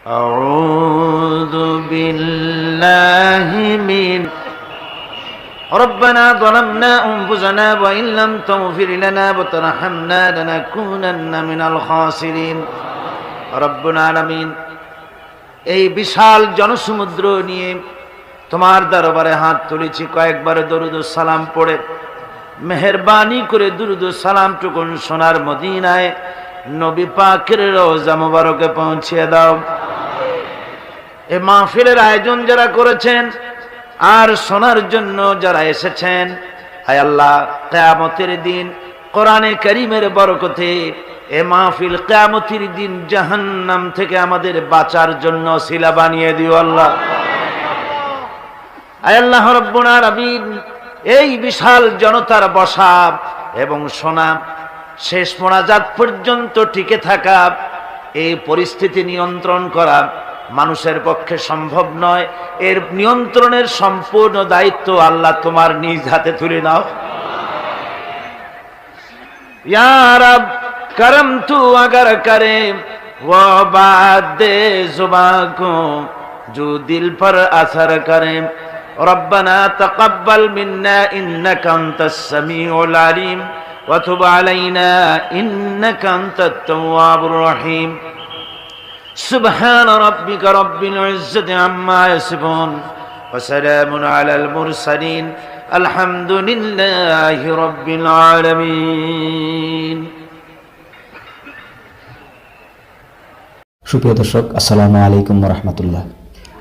আউযু বিল্লাহি মিন ربنا ظلمنا أنفسنا وإن لم تغفر لنا وترحمنا لنكونن من الخاسرين رب العالمين এই বিশাল জনসমুদ্র নিয়ে তোমার দরবারে হাত তুলেছি, কয়েকবার দরুদ ও সালাম পড়ে মেহেরবানি করে দরুদ ও সালাম টুকুন সোনার মদিনায় নবী পাকের রওজা মুবারকে পৌঁছিয়ে দাও। এই মাহফিলের আয়োজন যারা করেছেন আর শোনার জন্য যারা এসেছেন, হায় আল্লাহ, কিয়ামতের দিন কোরআনে কারীমের বরকতে এ মাহফিল কিয়ামতের দিন জাহান্নাম থেকে আমাদের বাঁচার জন্য ওসিলা বানিয়ে দিও আল্লাহ। হায় আল্লাহ রাব্বুল আলামিন, এই বিশাল জনতার বসা এবং শোনা, শেষ মোনাজাত পর্যন্ত টিকে থাকা, এই পরিস্থিতি নিয়ন্ত্রণ করা মানুষের পক্ষে সম্ভব নয়। এর নিয়ন্ত্রণের সম্পূর্ণ দায়িত্ব আল্লাহ তোমার নিজ হাতে তুলে নাও। ইয়া রব করম তু अगर करे वो बात दे जुबां को जो दिल पर असर करे रब्बना तकब्बल मिन्ना इन्नका अंतस समीउल अलीम व तुब अलैना इन्नका अंतत तव्वाबुर रहीम सुबहान रब्बिका रब्बिल इज्जति अम्मा यसिफून व सलामुन अलल मुरसलीन अल्हम्दुलिल्लाहि रब्बिल आलामीन। সুপ্রিয় দর্শক, আসসালামু আলাইকুম ওয়া রাহমাতুল্লাহ।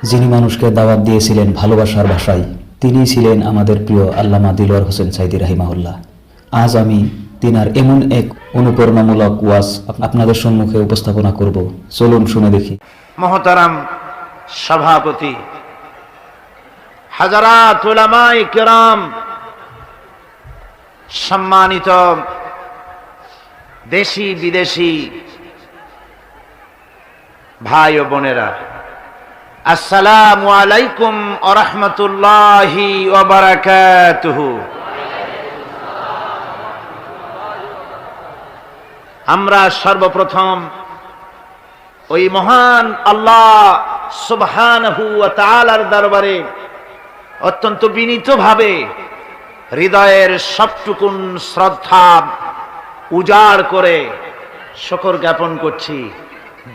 যিনি মানুষকে দাওয়াত দিয়েছিলেন ভালোবাসার ভাষায়, তিনিই ছিলেন আমাদের প্রিয় আল্লামা দিলওয়ার হোসেন সাইদী রাহিমাহুল্লাহ। আজ আমি তিনার এমন এক অনুপ্রেরণামূলক ওয়াজ আপনাদের সম্মুখে উপস্থাপনা করব। চলুন শুনে দেখি। মহতারাম সভাপতি, হাজারাত উলামায়ে কেরাম, সম্মানিত দেশি বিদেশি ভাই ও বোনেরা, আসসালামু আলাইকুম ওয়া রাহমাতুল্লাহি ওয়া বারাকাতুহু। আমরা সর্বপ্রথম ওই মহান আল্লাহ সুবহানাহু ওয়া তাআলার দরবারে অত্যন্ত বিনীতভাবে হৃদয়ের সবটুকুন শ্রদ্ধা উজাড় করে শুকর জ্ঞাপন করছি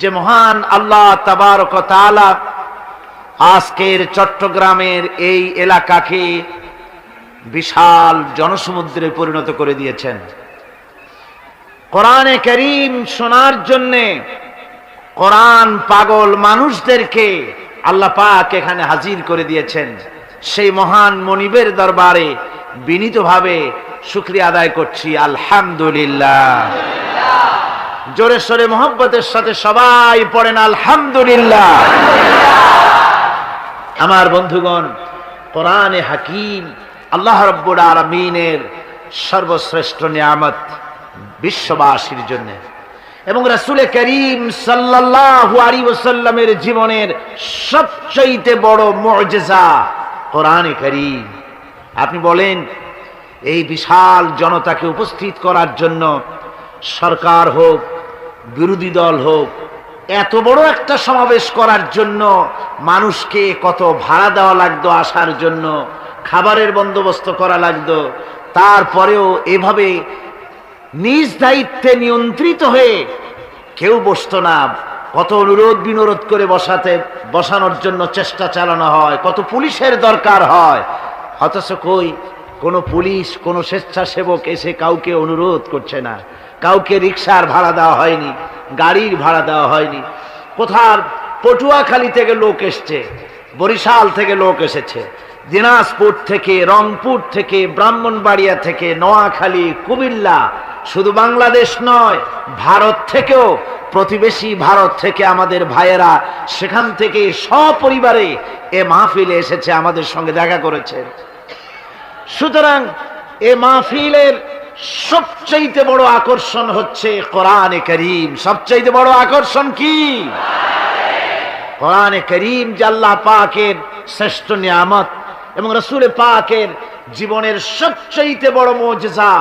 যে মহান আল্লাহ তাবারক ওয়া তাআলা আজকের চট্টগ্রামের এই এলাকাকে বিশাল জনসমুদ্রে পরিণত করে দিয়েছেন। কোরআনে কারীম শোনার জন্যে কোরআন পাগল মানুষদেরকে আল্লাহ পাক এখানে হাজির করে দিয়েছেন। সেই মহান মনিবের দরবারে বিনীতভাবে শুকরিয়া আদায় করছি, আলহামদুলিল্লাহ। জোরে সোরে মোহব্বতের সাথে সবাই পড়েন আলহামদুলিল্লাহ। আমার বন্ধুগণ, কোরআনে হাকিম আল্লাহ রাব্বুল আলামিনের সর্বশ্রেষ্ঠ নিয়ামত বিশ্ববাসীর জন্য, এবং রাসূল করিম সাল্লাল্লাহু আলাইহি ওয়াসাল্লামের জীবনের সবচেয়ে বড় মুজিজা কোরআনে কারীম। আপনি বলেন, এই বিশাল জনতাকে উপস্থিত করার জন্য সরকার হোক, বিরোধী দল হোক, এত বড় একটা সমাবেশ করার জন্য মানুষকে কত ভাড়া দেওয়া লাগতো আসার জন্য, খাবারের বন্দোবস্ত করা লাগতো। তারপরেও এভাবে নিজ দায়িত্বে নিয়ন্ত্রিত হয়ে কেউ বসতো না। কত অনুরোধ বিনোরোধ করে বসানোর জন্য চেষ্টা চালানো হয়, কত পুলিশের দরকার হয়, অথচ কই কোনো পুলিশ, কোনো স্বেচ্ছাসেবক এসে কাউকে অনুরোধ করছে না। কাউকে রিকশার ভাড়া দেওয়া হয়নি, গাড়ির ভাড়া দেওয়া হয়নি। কোথার পটুয়াখালী থেকে লোক এসছে, বরিশাল থেকে লোক এসেছে, দিনাজপুর থেকে, রংপুর থেকে, ব্রাহ্মণবাড়িয়া থেকে, নোয়াখালী, কুমিল্লা, শুধু বাংলাদেশ নয়, ভারত থেকেও, প্রতিবেশী ভারত থেকে আমাদের ভাইয়েরা সেখান থেকে সপরিবারে এ মাহফিলে এসেছে, আমাদের সঙ্গে দেখা করেছে। সুতরাং এ মাহফিলের সবচেয়ে বড় আকর্ষণ হচ্ছে কোরআনে কারীম। সবচেয়ে বড় আকর্ষণ কি? কোরআনে কারীম যে আল্লাহ পাকের শ্রেষ্ঠ নিয়ামত এবং রাসূল পাকের জীবনের সবচেয়ে বড় মুজিজা,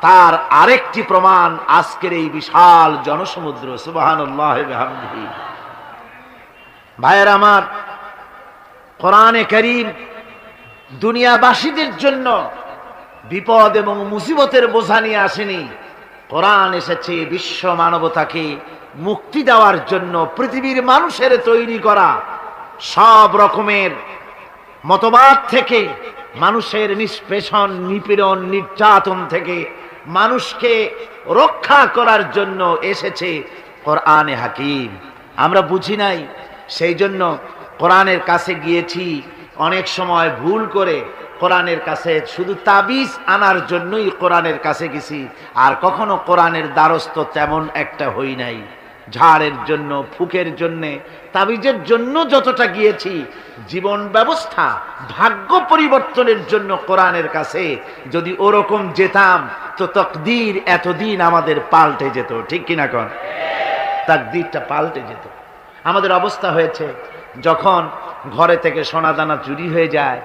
তার আরেকটি প্রমাণ আজকের এই বিশাল জনসমুদ্র। সুবহানাল্লাহি ওয়া বিহামদিহি। ভাইয়ের আমার, কোরআনে কারীম দুনিয়াবাসীদের জন্য বিপদ এবং মুসিবতের বোঝা নিয়ে আসেনি। কোরআন এসেছে বিশ্ব মানবতাকে মুক্তি দেওয়ার জন্য, পৃথিবীর মানুষের তৈরি করা সব রকমের মতবাদ থেকে, মানুষের নিষ্পেষণ, নিপীড়ন, নির্যাতন থেকে মানুষকে রক্ষা করার জন্য এসেছে কোরআনে হাকিম। আমরা বুঝি নাই, সেই জন্য কোরআনের কাছে গিয়েছি অনেক সময় ভুল করে। কোরআনের কাছে শুধু তাবিজ আনার জন্যই কোরআনের কাছে গেছি, আর কখনো কোরআনের দ্বারস্থ তেমন একটা হই নাই। ঝাড়ের জন্য, ফুকের জন্যে, তাবিজের জন্য যতটা গিয়েছি, জীবন ব্যবস্থা, ভাগ্য পরিবর্তনের জন্য কোরআনের কাছে যদি ওরকম যেতাম তো তকদির এতদিন আমাদের পাল্টে যেত। ঠিক কিনা কন? তাকদিরটা পাল্টে যেত। আমাদের অবস্থা হয়েছে, যখন ঘরে থেকে সোনা দানা চুরি হয়ে যায়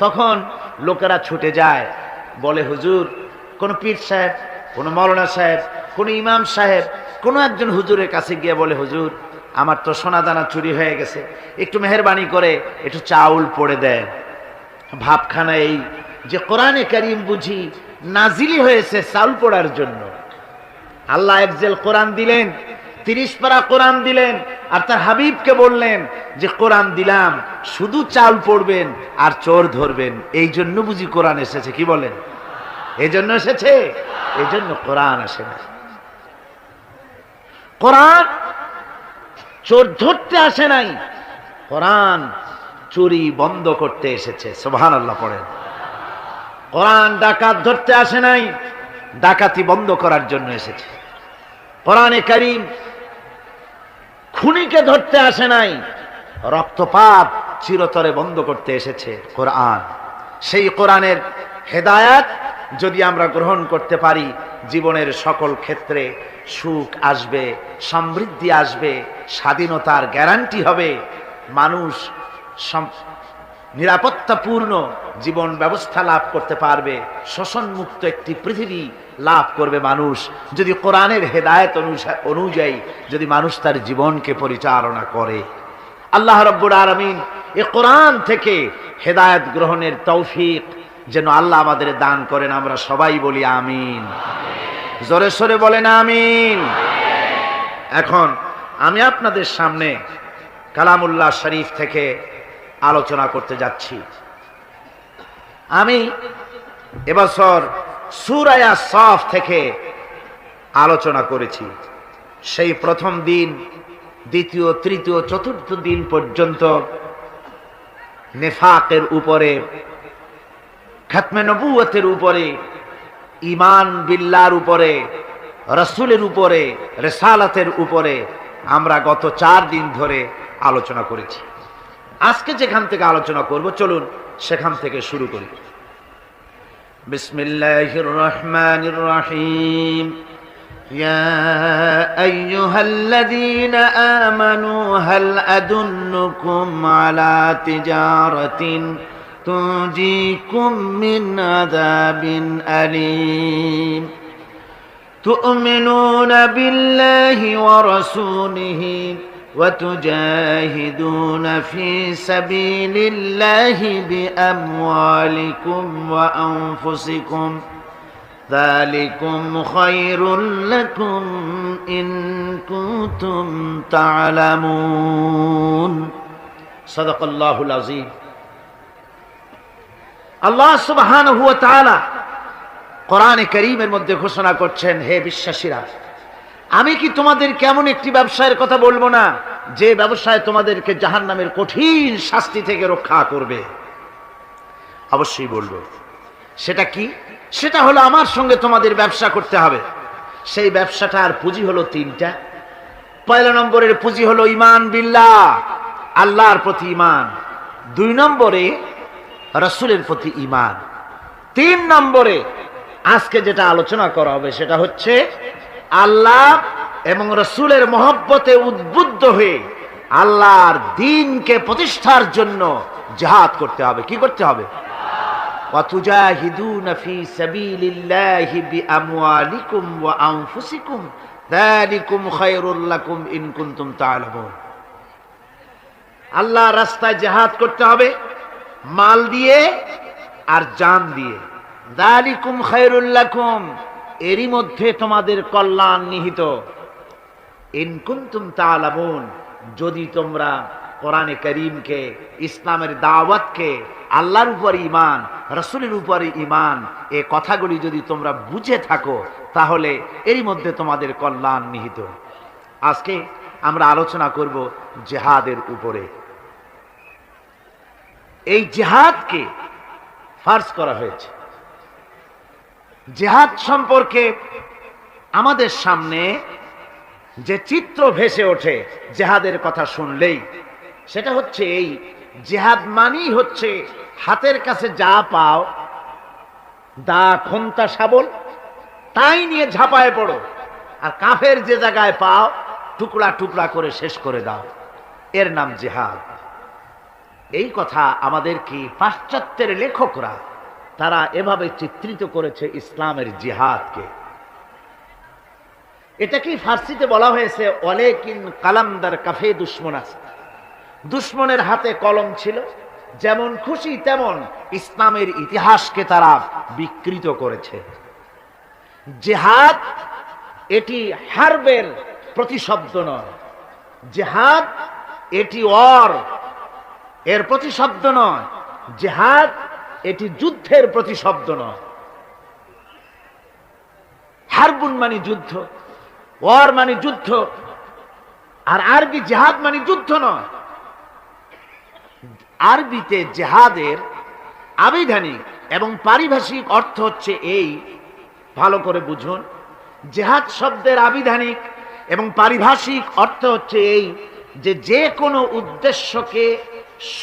তখন লোকেরা ছুটে যায়, বলে হুজুর, কোন পীর সাহেব, কোন মৌলানা সাহেব, কোন ইমাম সাহেব, কোনো একজন হুজুরের কাছে গিয়ে বলে, হুজুর আমার তো সোনা দানা চুরি হয়ে গেছে, একটু মেহেরবানি করে একটু চাউল পড়ে দেয়। ভাবখানা এই যে কোরআনে কারীম বুঝি নাজিলি হয়েছে চাউল পড়ার জন্য। আল্লাহ একজেল কোরআন দিলেন, 30 পারা কোরআন দিলেন, আর তার হাবিবকে বললেন যে কোরআন দিলাম, শুধু চাল পড়বেন আর চোর ধরবেন। এই জন্য বুঝি কোরআন এসেছে। কি বলেন? এই জন্য এসেছে? এই জন্য কোরআন আসে না। কোরআন চোর ধরতে আসে নাই, কোরআন চুরি বন্ধ করতে এসেছে। সুবহানাল্লাহ পড়েন। কোরআন ডাকাত ধরতে আসে নাই, ডাকাতি বন্ধ করার জন্য এসেছে। কোরআনে কারীম খুনিকে ধরতে আসে নাই, রক্তপাত চিরতরে বন্ধ করতে এসেছে কোরআন। সেই কোরআনের হেদায়াত যদি আমরা গ্রহণ করতে পারি, জীবনের সকল ক্ষেত্রে সুখ আসবে, সমৃদ্ধি আসবে, স্বাধীনতার গ্যারান্টি হবে, মানুষ নিরাপত্তাপূর্ণ জীবন ব্যবস্থা লাভ করতে পারবে, শোষণমুক্ত একটি পৃথিবী লাভ করবে মানুষ, যদি কোরআনের হেদায়েত অনুযায়ী যদি মানুষ তার জীবনকে পরিচালনা করে। আল্লাহ রাব্বুল আলামিন এ কোরআন থেকে হেদায়েত গ্রহণের তৌফিক যেন আল্লাহ আমাদের দান করেন। আমরা সবাই বলি আমিন। জোরে সোরে বলেন আমিন। এখন আমি আপনাদের সামনে কালামুল্লাহ শরীফ থেকে আলোচনা করতে যাচ্ছি। আমি এবছর সূরা সাফ থেকে আলোচনা করেছি। সেই প্রথম দিন, দ্বিতীয়, তৃতীয়, চতুর্থ দিন পর্যন্ত নেফাকের উপরে, খতমে নবুয়তের উপরে, ঈমান বিল্লাহর উপরে, রাসূলের উপরে, রিসালাতের উপরে আমরা গত 4 দিন ধরে আলোচনা করেছি। আজকে যেখান থেকে আলোচনা করব, চলুন সেখান থেকে শুরু করি। বিসমিল্লাহির রহমানির রহিম। ইয়া আইয়ুহাল্লাযীনা আমানু হাল আদুল্লুকুম আলা তিজারাতিন তুনজিকুম মিন আযাবিন আলীম তু'মিনুনা বিল্লাহি ওয়া রাসূলিহি وتجاهدون في سبيل الله بأموالكم وأنفسكم ذلكم خير لكم إن كنتم تعلمون صدق الله العظيم। আল্লাহ সুবহানাহু ওয়া তাআলা কোরআনে কারীমের মধ্যে ঘোষণা করছেন, হে বিশ্বাসীরা, আমি কি তোমাদের কেমন একটি ব্যবসায়ের কথা বলবো না, যে ব্যবসায় তোমাদেরকে জাহান্নামের কঠিন শাস্তি থেকে রক্ষা করবে? অবশ্যই বলবো। সেটা কি? সেটা হলো আমার সঙ্গে তোমাদের ব্যবসা করতে হবে। সেই ব্যবসাটার পুঁজি হলো 3টা। পয়লা নম্বরের পুঁজি হলো ঈমান বিল্লাহ, আল্লাহর প্রতি ঈমান। 2 নম্বরে রাসূলের প্রতি ঈমান। 3 নম্বরে আজকে যেটা আলোচনা করা হবে সেটা হচ্ছে আল্লাহ এবং রাসূলের মহব্বতে উদ্বুদ্ধ হয়ে আল্লাহর দ্বীনকে প্রতিষ্ঠার জন্য জিহাদ করতে হবে। কি করতে হবে? ওয়াতুজাহিদুনা ফি সাবিলিল্লাহি বিআমওয়ালিকুম ওয়া আনফুসিকুম যালিকুম খায়রুল লাকুম ইন কুনতুম তা'লামুন। আল্লাহ রাস্তায় জিহাদ করতে হবে মাল দিয়ে আর জান দিয়ে। যালিকুম খায়রুল লাকুম, এরই মধ্যে তোমাদের কল্যাণ নিহিত। ইন কুনতুম তা'লামুন, যদি তোমরা কোরআনে কারীমকে, ইসলামের দাওয়াতকে, আল্লাহর উপর ঈমান, রাসূলের উপর ঈমান, এই কথাগুলি যদি তোমরা বুঝে থাকো তাহলে এরই মধ্যে তোমাদের কল্যাণ নিহিত। আজকে আমরা আলোচনা করব জিহাদের উপরে। এই জিহাদকে ফার্জ করা হয়েছে। জিহাদ সম্পর্কে আমাদের সামনে যে চিত্র ভেসে ওঠে জিহাদের কথা শুনলেই, সেটা হচ্ছে এই, জিহাদ মানেই হচ্ছে হাতের কাছে যা পাও, দা, খন্তা, শাবল, তাই নিয়ে ঝাঁপায় পড়ো, আর কাফের যে জায়গায় পাও টুকরা টুকরা করে শেষ করে দাও, এর নাম জিহাদ। এই কথা আমাদেরকে পাশ্চাত্যের লেখকরা তারা এভাবে চিত্রিত করেছে ইসলামের জিহাদকে। এটাকেই ফার্সিতে বলা হয়েছে ওয়ালাকিন কালামদার কাফে দুশমন আছে। দুশমনের হাতে কলম ছিল, যেমন খুশি তেমন ইসলামের ইতিহাসকে তারা বিকৃত করেছে। জিহাদ এটি হারবের প্রতিশব্দ নয়, জিহাদ এটি এর প্রতিশব্দ নয়, জিহাদ এটি যুদ্ধের প্রতিশব্দ নয়। হারবুন মানে যুদ্ধ, ওয়ার মানে যুদ্ধ, আর আরবি জিহাদ মানে যুদ্ধ নয়। আরবিতে জিহাদের আবিধানিক এবং পারিভাষিক অর্থ হচ্ছে এই, ভালো করে বুঝুন। জিহাদ শব্দের আবিধানিক এবং পারিভাষিক অর্থ হচ্ছে এই যে যে কোনো উদ্দেশ্যকে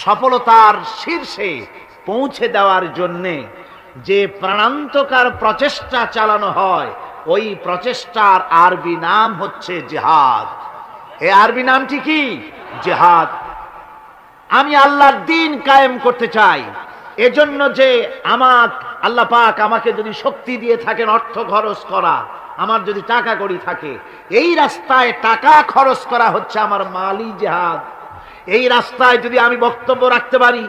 সফলতার শীর্ষে পৌঁছে দেওয়ার জন্যে যে প্রাণান্তকার প্রচেষ্টা চালানো হয়, ওই প্রচেষ্টার আরবি নাম হচ্ছে জিহাদ। এই আরবি নামটি কি? জিহাদ। আমি আল্লাহর দ্বীন কায়েম করতে চাই, এজন্য যে আল্লাহ পাক আমাকে যদি শক্তি দিয়ে থাকেন অর্থ খরচ করা, আমার যদি টাকা কড়ি থাকে, এই রাস্তায় টাকা খরচ করা হচ্ছে আমার মালি জিহাদ। এই রাস্তায় যদি আমি বক্তব্য রাখতে পারি,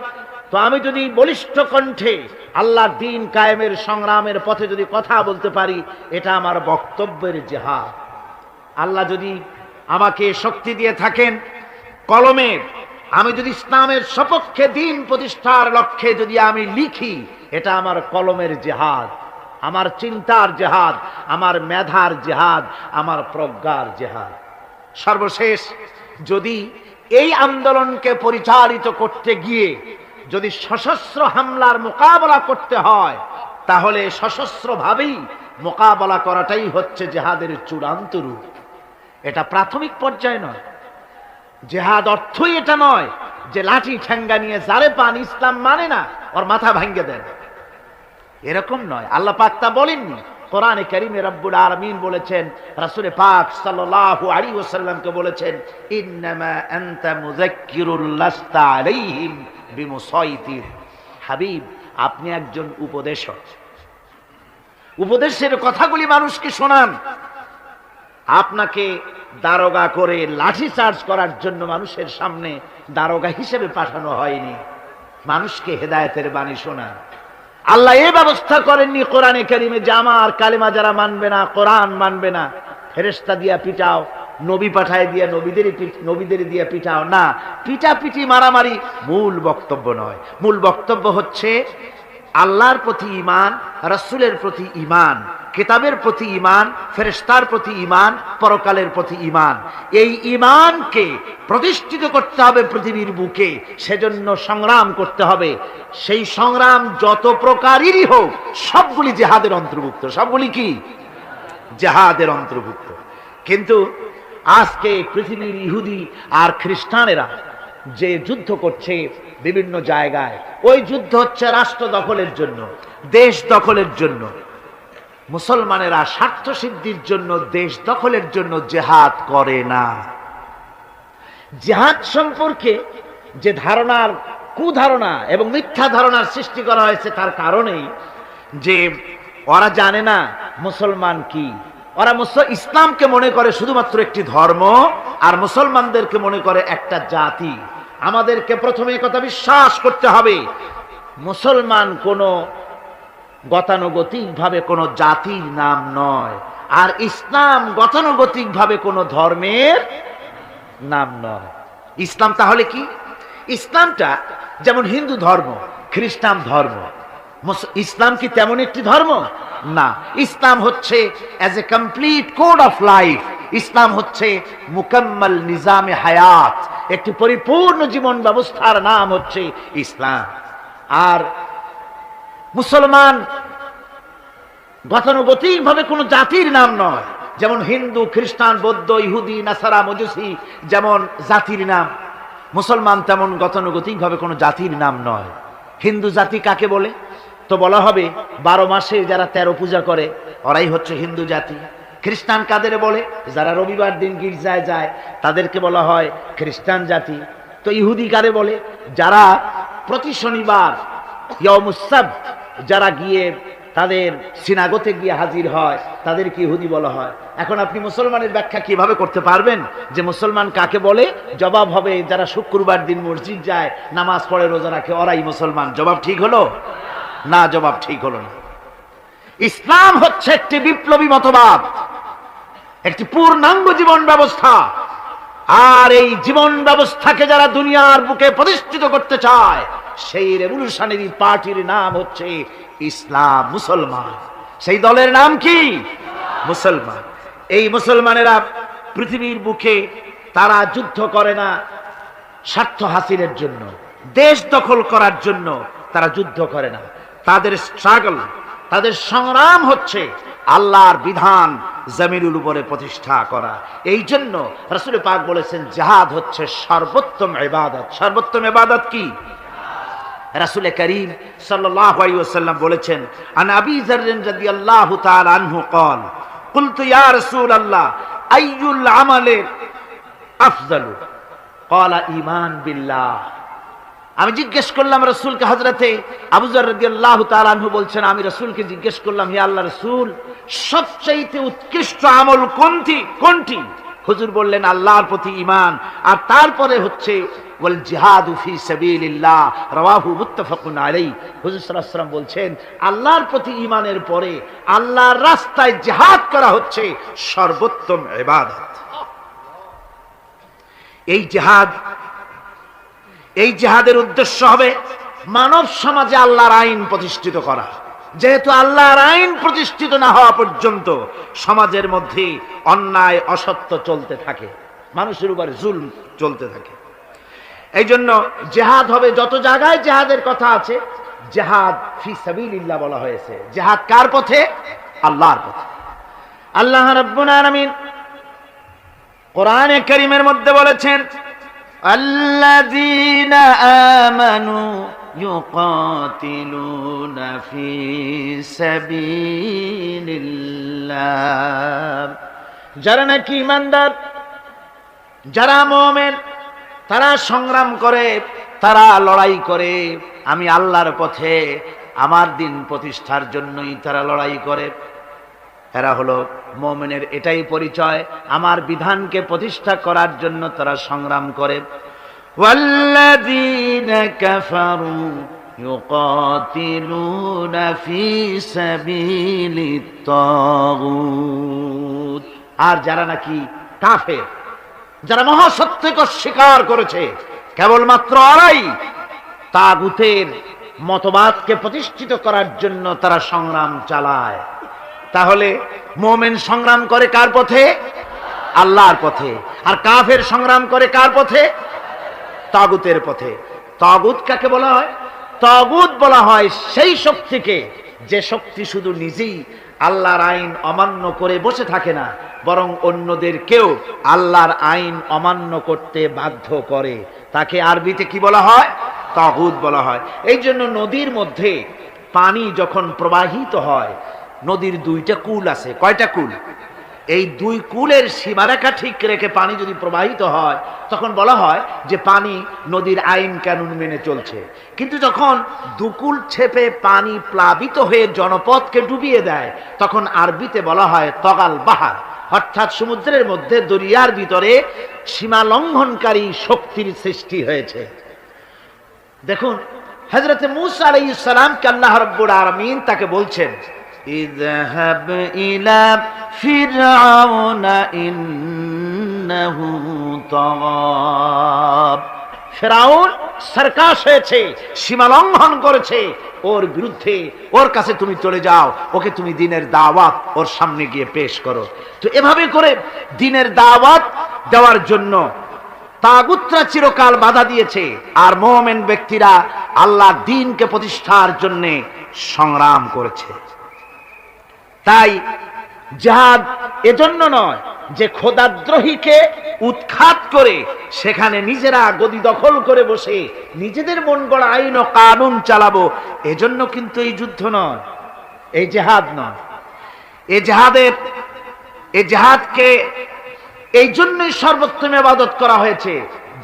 তো আমি যদি বলিষ্ঠ কণ্ঠে আল্লাহর দ্বীন কায়েমের সংগ্রামের পথে যদি কথা বলতে পারি, এটা আমার বক্তব্যের জিহাদ। আল্লাহ যদি আমাকে শক্তি দিয়ে থাকেন কলমের, আমি যদি ইসলামের সপক্ষে দ্বীন প্রতিষ্ঠার লক্ষ্যে যদি আমি লিখি, এটা আমার কলমের জিহাদ, আমার চিন্তার জিহাদ, আমার মেধার জিহাদ, আমার প্রজ্ঞার জিহাদ। সর্বশেষ যদি এই আন্দোলনকে পরিচালিত করতে গিয়ে যদি সশস্ত্র হামলার মোকাবেলা করতে হয়, তাহলে সশস্ত্রভাবেই মোকাবেলা করাটাই হচ্ছে জিহাদের চূড়ান্ত রূপ। এটা প্রাথমিক পর্যায়ে নয়। জিহাদ অর্থই এটা নয় যে লাঠি ঠ্যাঙ্গা নিয়ে যারে পান ইসলাম মানে না ওর মাথা ভাঙ্গে দেন, এরকম নয়। আল্লাহ পাক তা বলেননি। কোরআনে কারীমে রব্বুল আলামিন বলেছেন, রাসূল পাক সাল্লাল্লাহু আলাইহি ওয়াসাল্লামকে বলেছেন, ইন্নামা আনতা মুযাক্কিরুল লাস্তা আলাইহিম বিমুসাইতির। হাবিব, আপনি একজন উপদেশক, উপদেশের কথাগুলি মানুষকে শোনান। আপনাকে দারোগা করে লাঠি চার্জ করার জন্য মানুষের সামনে দারোগা হিসেবে পাঠানো হয়নি, মানুষকে হেদায়েতের বাণী শোনান। আল্লাহ এই ব্যবস্থা করেননি কোরআনে কারীমে যে আমার কালেমা যারা মানবে না, কোরআন মানবে না, ফেরেশতা দিয়া পিটাও, নবী পাঠায় দিয়া নবীদের দিয়া পিটাও। না, পিটাপিটি মারামারি মূল বক্তব্য নয়। মূল বক্তব্য হচ্ছে আল্লাহর প্রতি ঈমান, রাসূলের প্রতি ঈমান, কিতাবের প্রতি ঈমান, ফেরেশতার প্রতি ঈমান, পরকালের প্রতি ঈমান। এই ঈমানকে প্রতিষ্ঠিত করতে হবে পৃথিবীর বুকে, সেজন্য সংগ্রাম করতে হবে। সেই সংগ্রাম যত প্রকারেরই হোক, সবগুলি জিহাদের অন্তর্ভুক্ত। সবগুলি কি? জিহাদের অন্তর্ভুক্ত। কিন্তু আজকে পৃথিবীর ইহুদি আর খ্রিস্টানেরা যে যুদ্ধ করছে বিভিন্ন জায়গায়, ওই যুদ্ধ হচ্ছে রাষ্ট্র দখলের জন্য, দেশ দখলের জন্য। মুসলমানেরা স্বার্থ সিদ্ধির জন্য, দেশ দখলের জন্য জিহাদ করে না। জিহাদ সম্পর্কে যে ধারণার, কুধারণা এবং মিথ্যা ধারণার সৃষ্টি করা হয়েছে, তার কারণেই যে ওরা জানে না মুসলমান কি। ওরা ইসলামকে মনে করে শুধুমাত্র একটি ধর্ম, আর মুসলমানদেরকে মনে করে একটা জাতি। আমাদেরকে প্রথমে কথা বিশ্বাস করতে হবে, মুসলমান কোনো গতানুগতিকভাবে কোনো জাতির নাম নয়, আর ইসলাম গতানুগতিকভাবে কোনো ধর্মের নাম নয়। ইসলাম তাহলে কি? ইসলামটা যেমন হিন্দু ধর্ম, খ্রিস্টান ধর্ম, ইসলাম কি তেমন একটি ধর্ম না। ইসলাম হচ্ছে as a complete code of life, ইসলাম হচ্ছে মুকাম্মাল নিজামে হায়াত, একটি পরিপূর্ণ জীবন ব্যবস্থার নাম হচ্ছে ইসলাম। আর মুসলমান গতানুগতিকভাবে কোনো জাতির নাম নয়, যেমন হিন্দু, খ্রিস্টান, বৌদ্ধ, ইহুদি, নাসারা, মজুসি যেমন জাতির নাম, মুসলমান তেমন গতানুগতিকভাবে কোনো জাতির নাম নয়। হিন্দু জাতি কাকে বলে? তো বলা হবে 12 মাসে যারা 13 পূজা করে ওরাই হচ্ছে হিন্দু জাতি। খ্রিস্টান কাদের বলে? যারা রবিবার দিন গির্জায় যায় তাদেরকে বলা হয় খ্রিস্টান জাতি। তো ইহুদি কারে বলে? যারা প্রতি শনিবার ইয়াউমুস সাbt যারা গিয়ে তাদের সিনাগোতে গিয়ে হাজির হয় তাদেরকে ইহুদি বলা হয়। এখন আপনি মুসলমানের ব্যাখ্যা কিভাবে করতে পারবেন যে মুসলমান কাকে বলে? জবাব হবে যারা শুক্রবার দিন মসজিদ যায়, নামাজ পড়ে, রোজা রাখে, ওরাই মুসলমান। জবাব ঠিক হলো না? জবাব ঠিক হলো না। ইসলাম হচ্ছে একটি বিপ্লবী মতবাদ, একটি পূর্ণাঙ্গ জীবন ব্যবস্থা। আর এই জীবন ব্যবস্থাকে যারা দুনিয়ার বুকে প্রতিষ্ঠিত করতে চায় সেই রেভলিউশনারি পার্টির নাম হচ্ছে ইসলাম, মুসলমান। সেই দলের নাম কি? মুসলমান। এই মুসলমানেরা পৃথিবীর বুকে তারা যুদ্ধ করে না স্বার্থ হাসিলের জন্য, দেশ দখল করার জন্য তারা যুদ্ধ করে না। তাদের স্ট্রাগল, তাদের সংগ্রাম হচ্ছে আল্লাহর বিধান জমিনের উপরে প্রতিষ্ঠা করা। এই জন্য রাসূল পাক বলেছেন জিহাদ হচ্ছে সর্বোত্তম ইবাদত। সর্বোত্তম ইবাদত কি? রাসূল করিম সাল্লাল্লাহু আলাইহি ওয়াসাল্লাম বলেছেন, আন আবি যার রাদিয়াল্লাহু তাআলা আনহু قال قلت يا رسول الله اي العمل افضل قال ايمان بالله। আমি জিজ্ঞেস করলাম রাসূলকে, হযরতে আবু যর রাদিয়াল্লাহু তাআলা আনহু বলছেন, আমি রাসূলকে জিজ্ঞেস করলাম, হে আল্লাহর রাসূল, সবচেয়ে উৎকৃষ্ট আমল কোনটি? হুজুর বললেন আল্লাহর প্রতি ঈমান, আর তারপরে হচ্ছে ওয়াল জিহাদু ফি সাবিলিল্লাহ, রাওয়াহু মুত্তাফাকুন আলাইহি। হুজুর সাল্লাল্লাহু আলাইহি ওয়াসাল্লাম বলছেন আল্লাহর প্রতি ঈমানের পরে আল্লাহর রাস্তায় জিহাদ করা হচ্ছে সর্বোত্তম ইবাদত। এই জিহাদের উদ্দেশ্য হবে মানব সমাজে আল্লাহর আইন প্রতিষ্ঠিত করা। যেহেতু আল্লাহর আইন প্রতিষ্ঠিত না হওয়া পর্যন্ত সমাজের মধ্যে অন্যায়, অসত্য চলতে থাকে, মানুষের উপরে জুলম চলতে থাকে। এই জন্য জিহাদ হবে, যত জায়গায় জিহাদের কথা আছে জিহাদ ফি সাবিলিল্লাহ বলা হয়েছে। জিহাদ কার পথে? আল্লাহর পথে। আল্লাহ রাব্বুল আলামিন কোরআনে কারীমের মধ্যে বলেছেন, আল্লাযীনা আমানু ইউকাতিলুনা ফি সাবিলিল্লাহ। যারা নাকি ঈমানদার, যারা মুমিন, তারা সংগ্রাম করে, তারা লড়াই করে, আমি আল্লাহর পথে আমার দিন প্রতিষ্ঠার জন্যই তারা লড়াই করে। এরা হলো মুমিনের এটাই পরিচয়, আমার বিধানকে প্রতিষ্ঠা করার জন্য তারা সংগ্রাম করে। ওয়াল্লাযীনা কাফারু ইউকাতিলুনা ফি সাবিলিত তাগুত। আর যারা নাকি কাফের, যারা মহাসত্যকে অস্বীকার করেছে, কেবলমাত্র ওরাই তাগুতের মতবাদকে প্রতিষ্ঠিত করার জন্য তারা সংগ্রাম চালায়। তাহলে মুমিন সংগ্রাম করে কার পথে? আল্লাহর পথে। আর কাফের সংগ্রাম করে কার পথে? তাগুতের পথে। তাগুত কাকে বলা হয়? তাগুত বলা হয় সেই শক্তিকে যে শক্তি শুধু নিজেই আল্লাহর আইন অমান্য করে বসে থাকে না, বরং অন্যদেরকেও আল্লাহর আইন অমান্য করতে বাধ্য করে। তাকে আরবিতে কি বলা হয়? তাগুত বলা হয়। এই জন্য নদীর মধ্যে পানি যখন প্রবাহিত হয়, নদীর দুইটা কুল আছে। কয়টা কুল? এই দুই কুলের সীমারেখা ঠিক রেখে পানি যদি প্রবাহিত হয় তখন বলা হয় যে পানি নদীর আইন কানুন মেনে চলছে। কিন্তু যখন দুকুল ছেপে পানি প্লাবিত হয়ে জনপদকে ডুবিয়ে দেয় তখন আরবিতে বলা হয় তগাল বাহার। অর্থাৎ সমুদ্রের মধ্যে দরিয়ার ভিতরে সীমা লঙ্ঘনকারী শক্তির সৃষ্টি হয়েছে। দেখুন হযরত মূসা আলাইহিস সালামকে আল্লাহ রাব্বুল আলামিন তাকে বলছেন, ইযহাব ইলা ফিরআউনা ইন্নাহু তাগাব। ফিরআউন সার্কাস হয়েছে, সীমা লঙ্ঘন করেছে, ওর বিরুদ্ধে ওর কাছে তুমি চলে যাও, ওকে তুমি দ্বীনের দাওয়াত ওর সামনে গিয়ে পেশ করো। তো এভাবে করে দ্বীনের দাওয়াত দেওয়ার জন্য তাগুতরা চিরকাল বাধা দিয়েছে, আর মুমিন ব্যক্তিরা আল্লাহর দ্বীনকে প্রতিষ্ঠার জন্য সংগ্রাম করেছে। তাই জিহাদ এজন্য নয় যে খোদাদ্রোহীকে উৎখাত করে সেখানে নিজেরা গদি দখল করে বসে নিজেদের মন গড়া আইন ও কানুন চালাবো, এজন্য কিন্তু এই যুদ্ধ নয়, এই জিহাদ নয়। এই জিহাদকে এই জন্যই সর্বোত্তম ইবাদত করা হয়েছে,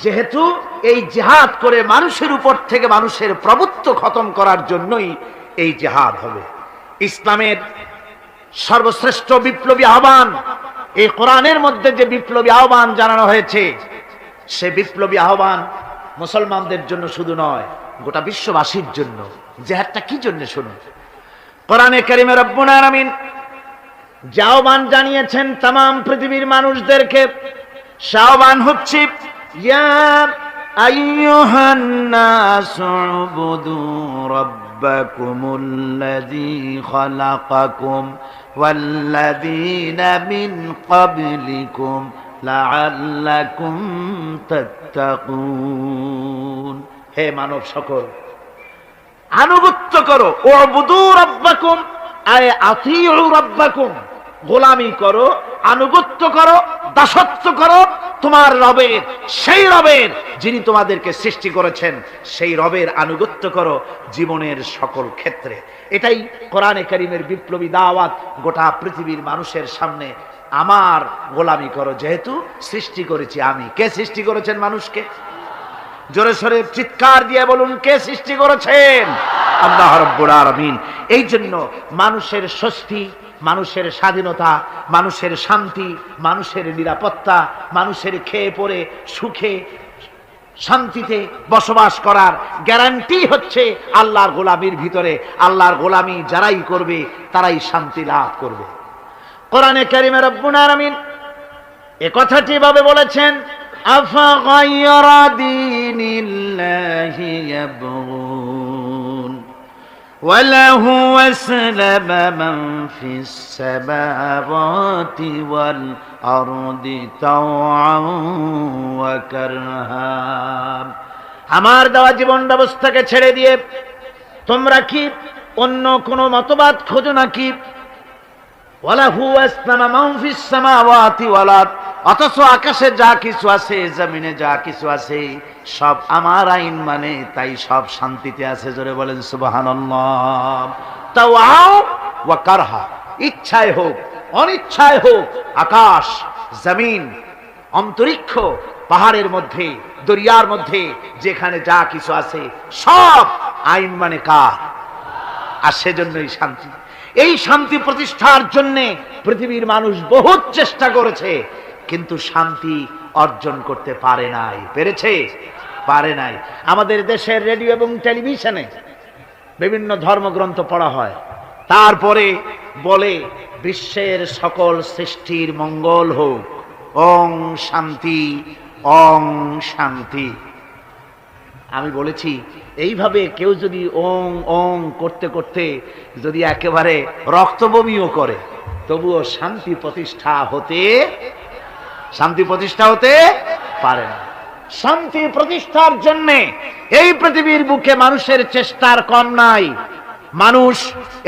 যেহেতু এই জিহাদ করে মানুষের উপর থেকে মানুষের প্রভুত্ব খতম করার জন্যই এই জিহাদ হবে। ইসলামের সর্বশ্রেষ্ঠ বিপ্লবী আহ্বান, এই কোরআনের মধ্যে যে বিপ্লবী আহ্বান জানানো হয়েছে, সে বিপ্লবী আহ্বান মুসলমানদের জন্য শুধু নয়, গোটা বিশ্ববাসীর জন্য। জিহাদটা কি জন্য শুনুন। কোরআনে কারিমে রব্বুল আলামিন যে আহ্বান জানিয়েছেন তামাম পৃথিবীর মানুষদেরকে, সে আহ্বান হচ্ছে ইয়া আইয়ুহান নাসু উবুদু রাব্বাকুমুল্লাযী খালাকাকুম ওয়াল্লাযীনা মিন ক্বাবলিকুম লাআল্লাকুম তাত্তাকুন। হে মানব সকল, আনুগত্য করো, উবুদু রাব্বাকুম আয় আতিউ রাব্বাকুম, গোলামি করো, আনুগত্য করো, দাসত্ব করো তোমার রবের, সেই রবের যিনি তোমাদেরকে সৃষ্টি করেছেন, সেই রবের আনুগত্য করো জীবনের সকল ক্ষেত্রে। এটাই কোরআনে কারীমের বিপ্লবী দাওয়াত গোটা পৃথিবীর মানুষের সামনে। আমার গোলামি করো, যেহেতু সৃষ্টি করেছি আমি। কে সৃষ্টি করেছেন মানুষকে? জোরে সোরে চিৎকার দিয়ে বলুন, কে সৃষ্টি করেছেন? আল্লাহ রাব্বুল আলামিন। এই জন্য মানুষের স্বস্তি, মানুষের স্বাধীনতা, মানুষের শান্তি, মানুষের নিরাপত্তা, মানুষের খেয়ে পরে সুখে শান্তিতে বসবাস করার গ্যারান্টি হচ্ছে আল্লাহর গোলামির ভিতরে। আল্লাহর গোলামি যারাই করবে তারাই শান্তি লাভ করবে। কোরআনে কারীমে রব্বুল আলামিন এ কথাটি ভাবে বলেছেন, আফাগায়রা দীনিল্লাহি ইয়াবগুন ওয়ালাহু আসলামা মান ফিস সামাওয়াতি ওয়াল আরদি তাওআন ওয়া কারহা। আমার দেওয়া জীবন ব্যবস্থাকে ছেড়ে দিয়ে তোমরা কি অন্য কোন মতবাদ খোঁজো নাকি? ওয়ালাহু আসলামা মান ফিস সামাওয়াতি ওয়াল আরদ, অথচ আকাশে যা কিছু আছে, জমিনে যা কিছু আছে, সব আমার আইন মানে, তাই সব শান্তিতে আছে। জোরে বলেন সুবহানাল্লাহ। তাওআও ওয়া কারহা, ইচ্ছায় হোক অনিচ্ছায় হোক, আকাশ জমিন অন্তরিক্ষ পাহাড়ের মধ্যে দরিয়ার মধ্যে যেখানে যা কিছু আছে সব আইন মানে কার? আর সেজন্যই শান্তি। এই শান্তি প্রতিষ্ঠার জন্য পৃথিবীর মানুষ বহুত চেষ্টা করেছে, কিন্তু শান্তি অর্জন করতে পারে নাই। পেরেছে? পারে নাই। আমাদের দেশের রেডিও এবং টেলিভিশনে বিভিন্ন ধর্মগ্রন্থ পড়া হয়, তারপরে বলে বিশ্বের সকল সৃষ্টির মঙ্গল হোক, ওং শান্তি, ওং শান্তি। আমি বলেছি, এইভাবে কেউ যদি ওং ওং করতে করতে যদি একেবারে রক্তবমিও করে, তবুও শান্তি প্রতিষ্ঠা হতে পারে না। শান্তি প্রতিষ্ঠার জন্য এই পৃথিবীর বুকে মানুষের চেষ্টার কম নাই। মানুষ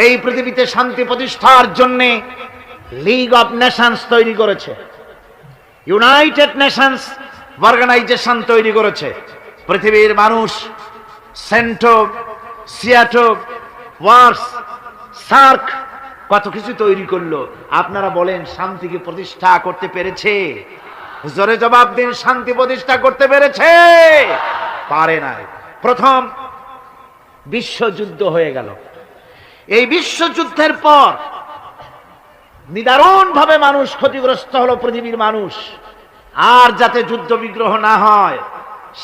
এই পৃথিবীতে শান্তি প্রতিষ্ঠার জন্য লিগ অফ নেশনস তৈরি করেছে, ইউনাইটেড নেশনস অর্গানাইজেশন তৈরি করেছে। পৃথিবীর মানুষ সেন্টো, সিয়াটো, ওয়ার্স, সার্ক কত কিছু তৈরি করলো। আপনারা বলেন শান্তিকে প্রতিষ্ঠা করতে পেরেছে? জোরে জবাব দিন, শান্তি প্রতিষ্ঠা করতে পেরেছে? পারে নাই। প্রথম বিশ্বযুদ্ধ হয়ে গেল। এই বিশ্বযুদ্ধের পর নিদারুণ ভাবে মানুষ ক্ষতিগ্রস্ত হলো, পৃথিবীর মানুষ। আর যাতে যুদ্ধ বিগ্রহ না হয়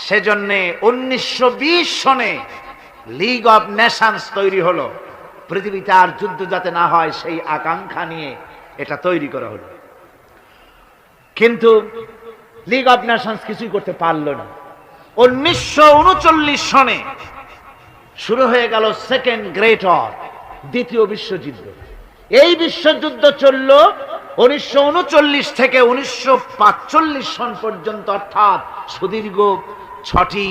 সেজন্য 1920 সনে লিগ অব নেশনস তৈরি হলো। পৃথিবীতে আর যুদ্ধ যাতে না হয় সেই আকাঙ্ক্ষা নিয়ে এটা তৈরি করা হলো। কিন্তু লিগ অব নেশনস কিছুই করতে পারলো না। 1939 সনে শুরু হয়ে গেল সেকেন্ড গ্রেট ওয়ার, দ্বিতীয় বিশ্বযুদ্ধ। এই বিশ্বযুদ্ধ চলল 1939 থেকে 1945 সন পর্যন্ত, অর্থাৎ সুদীর্ঘ 6টি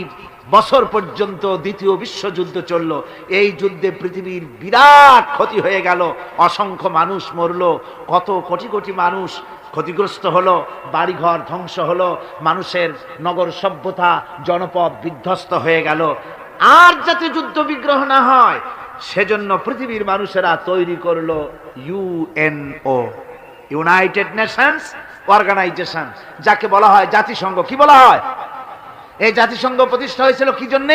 বছর পর্যন্ত দ্বিতীয় বিশ্বযুদ্ধ চলল। এই যুদ্ধে পৃথিবীর বিরাট ক্ষতি হয়ে গেল, অসংখ্য মানুষ মরল, কত কোটি কোটি মানুষ ক্ষতিগ্রস্ত হলো, বাড়িঘর ধ্বংস হলো, মানুষের নগর সভ্যতা জনপদ বিধ্বস্ত হয়ে গেল। আর যাতে যুদ্ধ বিগ্রহ না হয় সেজন্য পৃথিবীর মানুষেরা তৈরি করলো ইউএনও, ইউনাইটেড নেশনস অর্গানাইজেশন, যাকে বলা হয় জাতিসংঘ। কি বলা হয়? এই জাতিসংঘ প্রতিষ্ঠা হয়েছিল কি জন্য?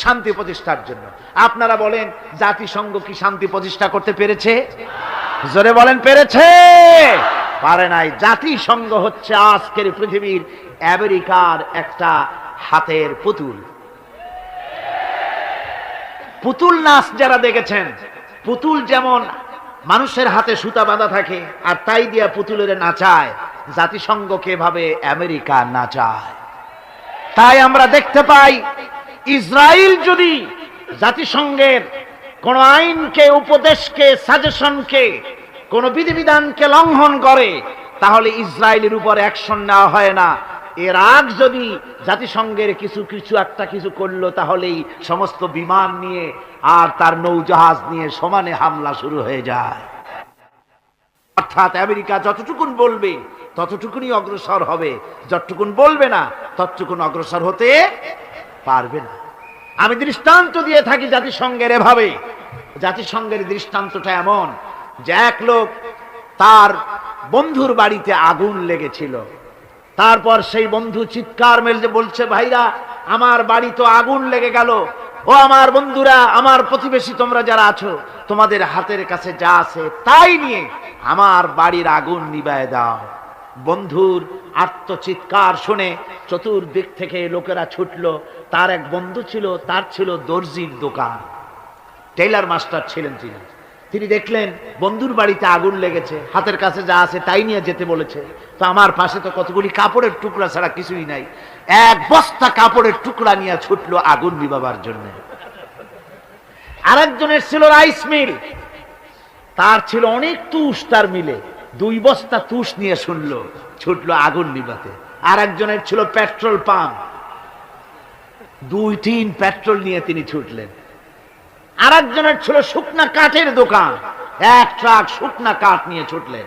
শান্তি প্রতিষ্ঠার জন্য। আপনারা বলেন জাতিসংঘ কি শান্তি প্রতিষ্ঠা করতে পেরেছে? জোরে বলেন, পেরেছে? পারে নাই। জাতিসংঘ হচ্ছে আজকের পৃথিবীর আমেরিকার একটা হাতের পুতুল। পুতুল নাচ যারা দেখেছেন, পুতুল যেমন মানুষের হাতে সুতা বাঁধা থাকে আর তাই দিয়া পুতুলের নাচায়, জাতিসংঘকে এভাবে আমেরিকা নাচায়। তাই আমরা দেখতে পাই ইসরায়েল যদি জাতিসংঘের কোন আইনকে, উপদেশকে, সাজেশনকে, কোন বিধিবিধানকে লঙ্ঘন করে তাহলে ইসরায়েলের উপর অ্যাকশন নেওয়া হয় না। ইরাক যদি জাতিসংঘের কিছু করলো তাহলেই সমস্ত বিমান নিয়ে আর তার নৌজাহাজ নিয়ে সমানে হামলা শুরু হয়ে যায়। অর্থাৎ আমেরিকা যতটুকুন বলবে ততটুকুনই অগ্রসর হবে, যতটুকুন বলবে না ততটুকুন অগ্রসর হতে পারবে না। আমি দৃষ্টান্ত দিয়ে থাকি জাতিসংঘের এভাবে। জাতিসংঘের দৃষ্টান্তটা এমন যে এক লোক, তার বন্ধুর বাড়িতে আগুন লেগেছিল। তারপর সেই বন্ধু চিৎকার মেলে বলছে, ভাইরা আমার বাড়ি তো আগুন লেগে গেল, ও আমার বন্ধুরা, আমার প্রতিবেশী, তোমরা যারা আছো তোমাদের হাতের কাছে যা আছে তাই নিয়ে আমার বাড়ির আগুন নিভায়ে দাও। বন্ধুর আর্তচিৎকার শুনে চতুর্দিক থেকে লোকেরা ছুটলো। তার এক বন্ধু ছিল, তার ছিল দর্জির দোকান, টেইলার মাস্টার ছিলেন তিনি। তিনি দেখলেন বন্ধুর বাড়িতে আগুন লেগেছে, হাতের কাছে যা আছে তাই নিয়ে যেতে বলেছে। তো আমার পাশে তো কতগুলি কাপড়ের টুকরা ছাড়া কিছুই নাই, এক বস্তা কাপড়ের টুকরা নিয়ে ছুটলো আগুন নিভাবার জন্য। আরেকজনের ছিল রাইস মিল, তার ছিল অনেক তুষ তার মিলে, 2 বস্তা তুষ নিয়ে ছুটলো আগুন নিভাতে। আরেকজনের ছিল পেট্রোল পাম্প, 2-3 পেট্রোল নিয়ে তিনি ছুটলেন। আরেকজনের ছিল শুকনা কাঠের দোকান, 1 ট্রাক শুকনা কাঠ নিয়ে ছুটলেন।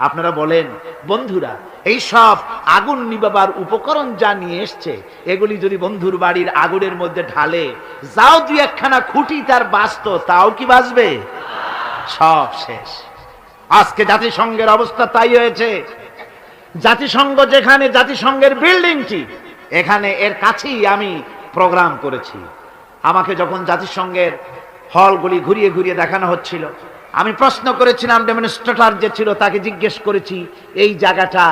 আপনারা বলেন বন্ধুরা, এই সব আগুন নিভাবার উপকরণ যা নিয়ে এসছে, এগুলি যদি বন্ধুর বাড়ির আগুনের মধ্যে ঢালে, যাও 2-1খানা খুঁটি তার বাঁচত, তাও কি বাঁচবে? সব শেষ। আজকে জাতিসংঘের অবস্থা তাই হয়েছে। জাতিসংঘ যেখানে, জাতিসংঘের বিল্ডিংটি এখানে, এর কাছেই আমি প্রোগ্রাম করেছি। আমাকে যখন জাতিসংঘের হলগুলি ঘুরিয়ে ঘুরিয়ে দেখানো হচ্ছিল, আমি প্রশ্ন করেছিলাম, ডেমনস্ট্রেটর যে ছিল তাকে জিজ্ঞেস করেছি এই জায়গাটা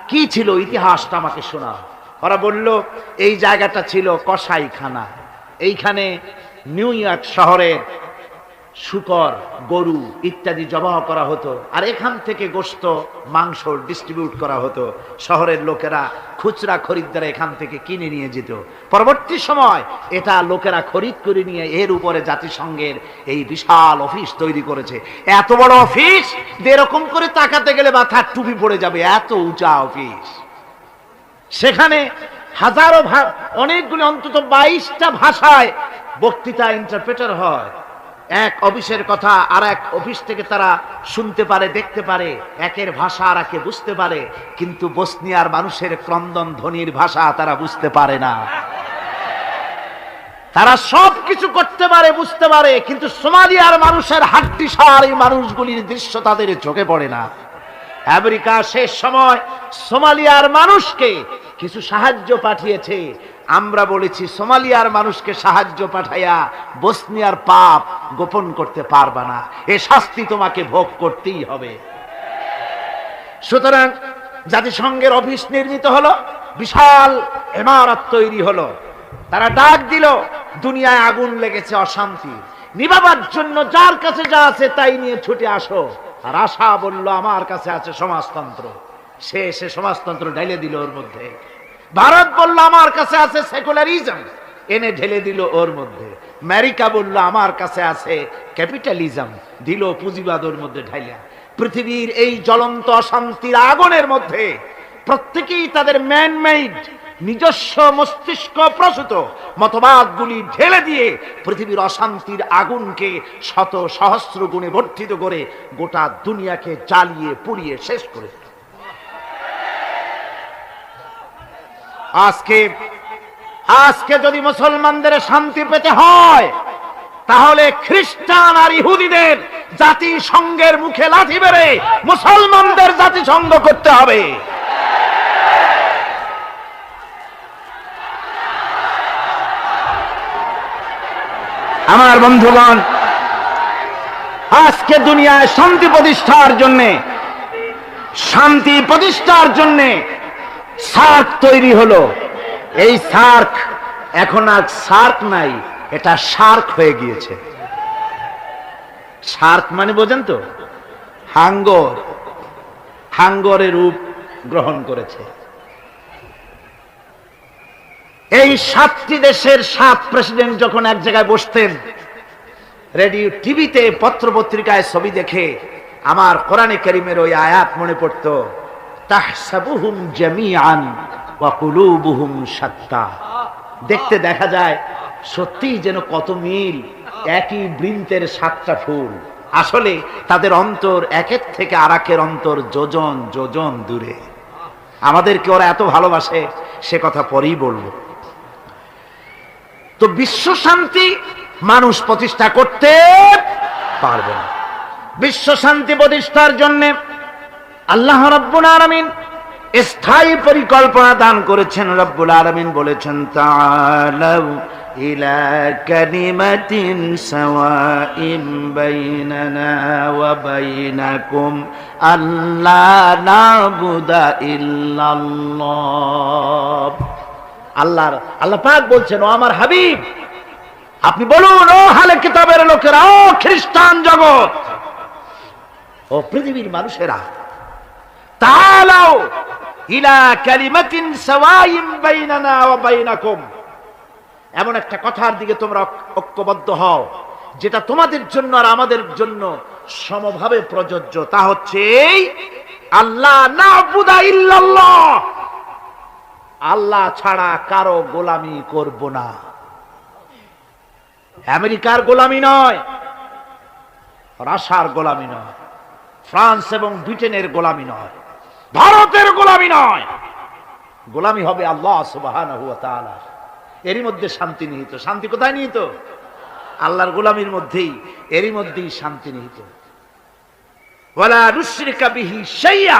কি ছিল, ইতিহাসটা আমাকে শোনাও। ওরা বলল এই জায়গাটা ছিল কসাইখানা। এইখানে নিউ ইয়র্ক শহরের শুকর, গরু ইত্যাদি জবাহ করা হতো, আর এখান থেকে গোশত, মাংস ডিস্ট্রিবিউট করা হতো। শহরের লোকেরা, খুচরা খরিদ্দার এখান থেকে কিনে নিয়ে যেত। পরবর্তী সময় এটা লোকেরা খরিদ করে নিয়ে এর উপরে জাতিসংঘের এই বিশাল অফিস তৈরি করেছে। এত বড় অফিস, এরকম করে তাকাতে গেলে মাথার টুপি পড়ে যাবে, এত উঁচা অফিস। সেখানে হাজারো অনেকগুলি, অন্তত 22টা ভাষায় বক্তৃতা ইন্টারপ্রেটার হয়। এক অফিসের কথা আর এক অফিস থেকে তারা শুনতে পারে, দেখতে পারে, একের ভাষা আর একে বুঝতে পারে, কিন্তু বসনিয়ার মানুষের ক্রন্দন ধ্বনির ভাষা তারা বুঝতে পারে না। তারা সব কিছু করতে পারে, বুঝতে পারে, কিন্তু সোমালিয়ার মানুষের হাড্ডিসার এই মানুষগুলির দৃশ্য তাদের চোখে পড়ে না। আমেরিকা শেষ সময় সোমালিয়ার মানুষকে কিছু সাহায্য পাঠিয়েছে। আমরা বলেছি সোমালিয়ার মানুষকে সাহায্য পাঠাইয়া বসনিয়ার পাপ গোপন করতে পারবা না, এ শাস্তি তোমাকে ভোগ করতেই হবে। সুতরাং জাতিসংঘের অফিস নির্মিত হলো, বিশাল ইমারত তৈরি হলো। তারা ডাক দিল, দুনিয়ায় আগুন লেগেছে, অশান্তি নিভাবার জন্য যার কাছে যা আছে তাই নিয়ে ছুটে আসো। আর আশা বলল, আমার কাছে আছে সমাজতন্ত্র। সে এসে সমাজতন্ত্র ঢেলে দিল ওর মধ্যে। ভারত বলল, আমার কাছে আছে সেকুলারিজম, এনে ঢেলে দিল ওর মধ্যে। আমেরিকা বলল, আমার কাছে আছে ক্যাপিটালিজম, দিল পুঁজিবাদ ওর মধ্যে ঢাইলা। পৃথিবীর এই জ্বলন্ত অশান্তির আগুনের মধ্যে প্রত্যেকেই তাদের ম্যান মেড নিজস্ব মস্তিষ্ক প্রসূত মতবাদগুলি ঢেলে দিয়ে পৃথিবীর অশান্তির আগুনকে শত সহস্র গুণে বর্ধিত করে গোটা দুনিয়াকে জ্বালিয়ে পুড়িয়ে শেষ করে। আজকে যদি মুসলমানদের শান্তি পেতে হয়, তাহলে খ্রিস্টান আর ইহুদিদের জাতিসংঘের মুখে লাথি মেরে মুসলমানদের জাতিসংঘ করতে হবে। আমার বন্ধুগণ, আজকে দুনিয়ায় শান্তি প্রতিষ্ঠার জন্যে সার্ক তৈরি হলো। এই সার্ক এখন আর সার্ক নাই, এটা শার্ক হয়ে গিয়েছে। শার্ক মানে বোঝেন তো, হাঙ্গরের রূপ গ্রহণ করেছে। এই 7টি দেশের 7 প্রেসিডেন্ট যখন এক জায়গায় বসতেন, রেডিও টিভিতে পত্র পত্রিকায় ছবি দেখে আমার কোরআনে কারীমের ওই আয়াত মনে পড়তো, তাহসাবুহুম জামিআন ওয়া কুলুবুহুম শাত্তা। দেখতে দেখা যায় সত্যিই যেন কত মিল, একই বৃন্তের 7টা ফুল। আসলে তাদের অন্তর একের থেকে আরেকের অন্তর যোজন যোজন দূরে। আমাদেরকে ওরা এত ভালোবাসে, সে কথা পরেই বলবো। তো বিশ্ব শান্তি মানুষ প্রতিষ্ঠা করতে পারবে না। বিশ্ব শান্তি প্রতিষ্ঠার জন্য আল্লাহ রাব্বুল আলামিন স্থায়ী পরিকল্পনা দান করেছেন। রাব্বুল আলামিন বলেছেন, তাআলাউ ইলা কালিমাতিন সাওয়াইন বাইনানা ওয়া বাইনাকুম আল্লা না'বুদা ইল্লাল্লাহ। আল্লাহ পাক বলছেন, ও আমার হাবিব, আপনি বলুন, ও আহলে কিতাবের লোকেরা, ও খ্রিস্টান জগৎ, ও পৃথিবীর মানুষেরা, তাআলাউ ইলা কালিমাতিন সাওয়াইন বাইনানা ওয়া বাইনাকুম, এমন একটা কথার দিকে তোমরা ঐক্যবদ্ধ হও যেটা তোমাদের জন্য আর আমাদের জন্য সমভাবে প্রযোজ্য। তা হচ্ছে আল্লাহ না'বুদা ইল্লাল্লাহ, আল্লাহ ছাড়া কারো গোলামি করব না। আমেরিকার গোলামি নয়, রাশিয়ার গোলামি নয়, ফ্রান্স এবং ব্রিটেনের গোলামি নয়, ভারতের গোলামি নয়। গোলামি হবে আল্লাহ সুবহানাহু ওয়া তাআলা। এরই মধ্যে শান্তি নিহিত। শান্তি কোথায় নিহিত? আল্লাহর গোলামির মধ্যেই, এরই মধ্যেই শান্তি নিহিত। ওয়ালা নুশরিকা বিহি শাইয়া,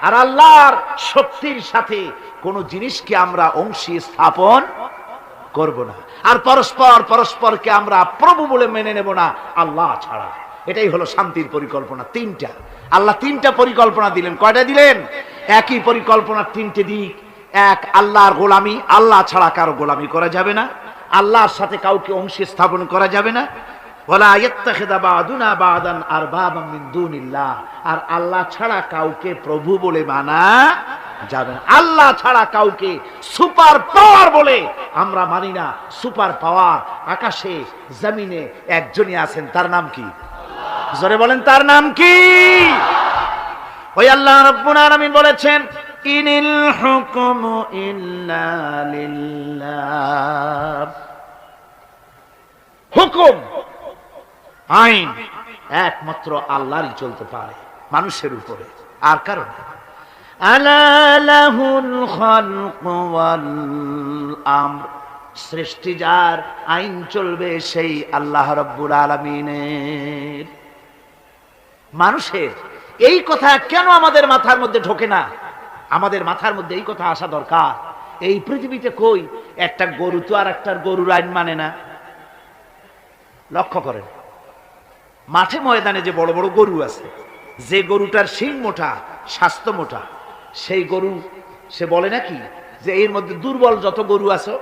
আর আল্লাহর শক্তির সাথে কোন জিনিসকে আমরা অংশী স্থাপন করব না। আর পরস্পরকে আমরা প্রভু বলে মেনে নেব না আল্লাহ ছাড়া। এটাই হলো শান্তির পরিকল্পনা। 3টা আল্লাহ 3টা পরিকল্পনা দিলেন। কয়টা দিলেন? একই পরিকল্পনার 3টে দিক। এক, আল্লাহর গোলামি, আল্লাহ ছাড়া কারো গোলামি করা যাবে না, আল্লাহর সাথে কাউকে অংশী স্থাপন করা যাবে না। ওয়ালা ইয়াত্তাখিযা বা'দুনা বা'দান আরবাবাম মিন দুনিল্লাহ, আর আল্লাহ ছাড়া কাউকে প্রভু বলে মানা যাবে না। আল্লাহ ছাড়া কাউকে সুপার পাওয়ার বলে আমরা মানি না। সুপার পাওয়ার আকাশে জমিনে একজনই আছেন, তার নাম কি? জোরে বলেন, তার নাম কি? ওই আল্লাহ রাব্বুল আলামিন বলেছেন, ইনিল হুকমু ইল্লা লিল্লাহ। হুকুম, আইন একমাত্র আল্লাহরই চলতে পারে, মানুষের উপরে আর কারণ। আলা লাহুল খালকু ওয়াল আমর, সৃষ্টি যার, আইন চলবে সেই আল্লাহ রাব্বুল আলামিনের। মানুষের এই কথা কেন আমাদের মাথার মধ্যে ঢোকে না? আমাদের মাথার মধ্যে এই কথা আসা দরকার। এই পৃথিবীতে কই একটা গরু তো আর একটার গরুর আইন মানে না। লক্ষ্য করেন, মাঠে ময়দানে যে বড় বড় গরু আছে, যে গরুটার শিং মোটা, স্বাস্থ্য মোটা, সেই গরু সে বলে নাকি যে এর মধ্যে দুর্বল যত গরু আছে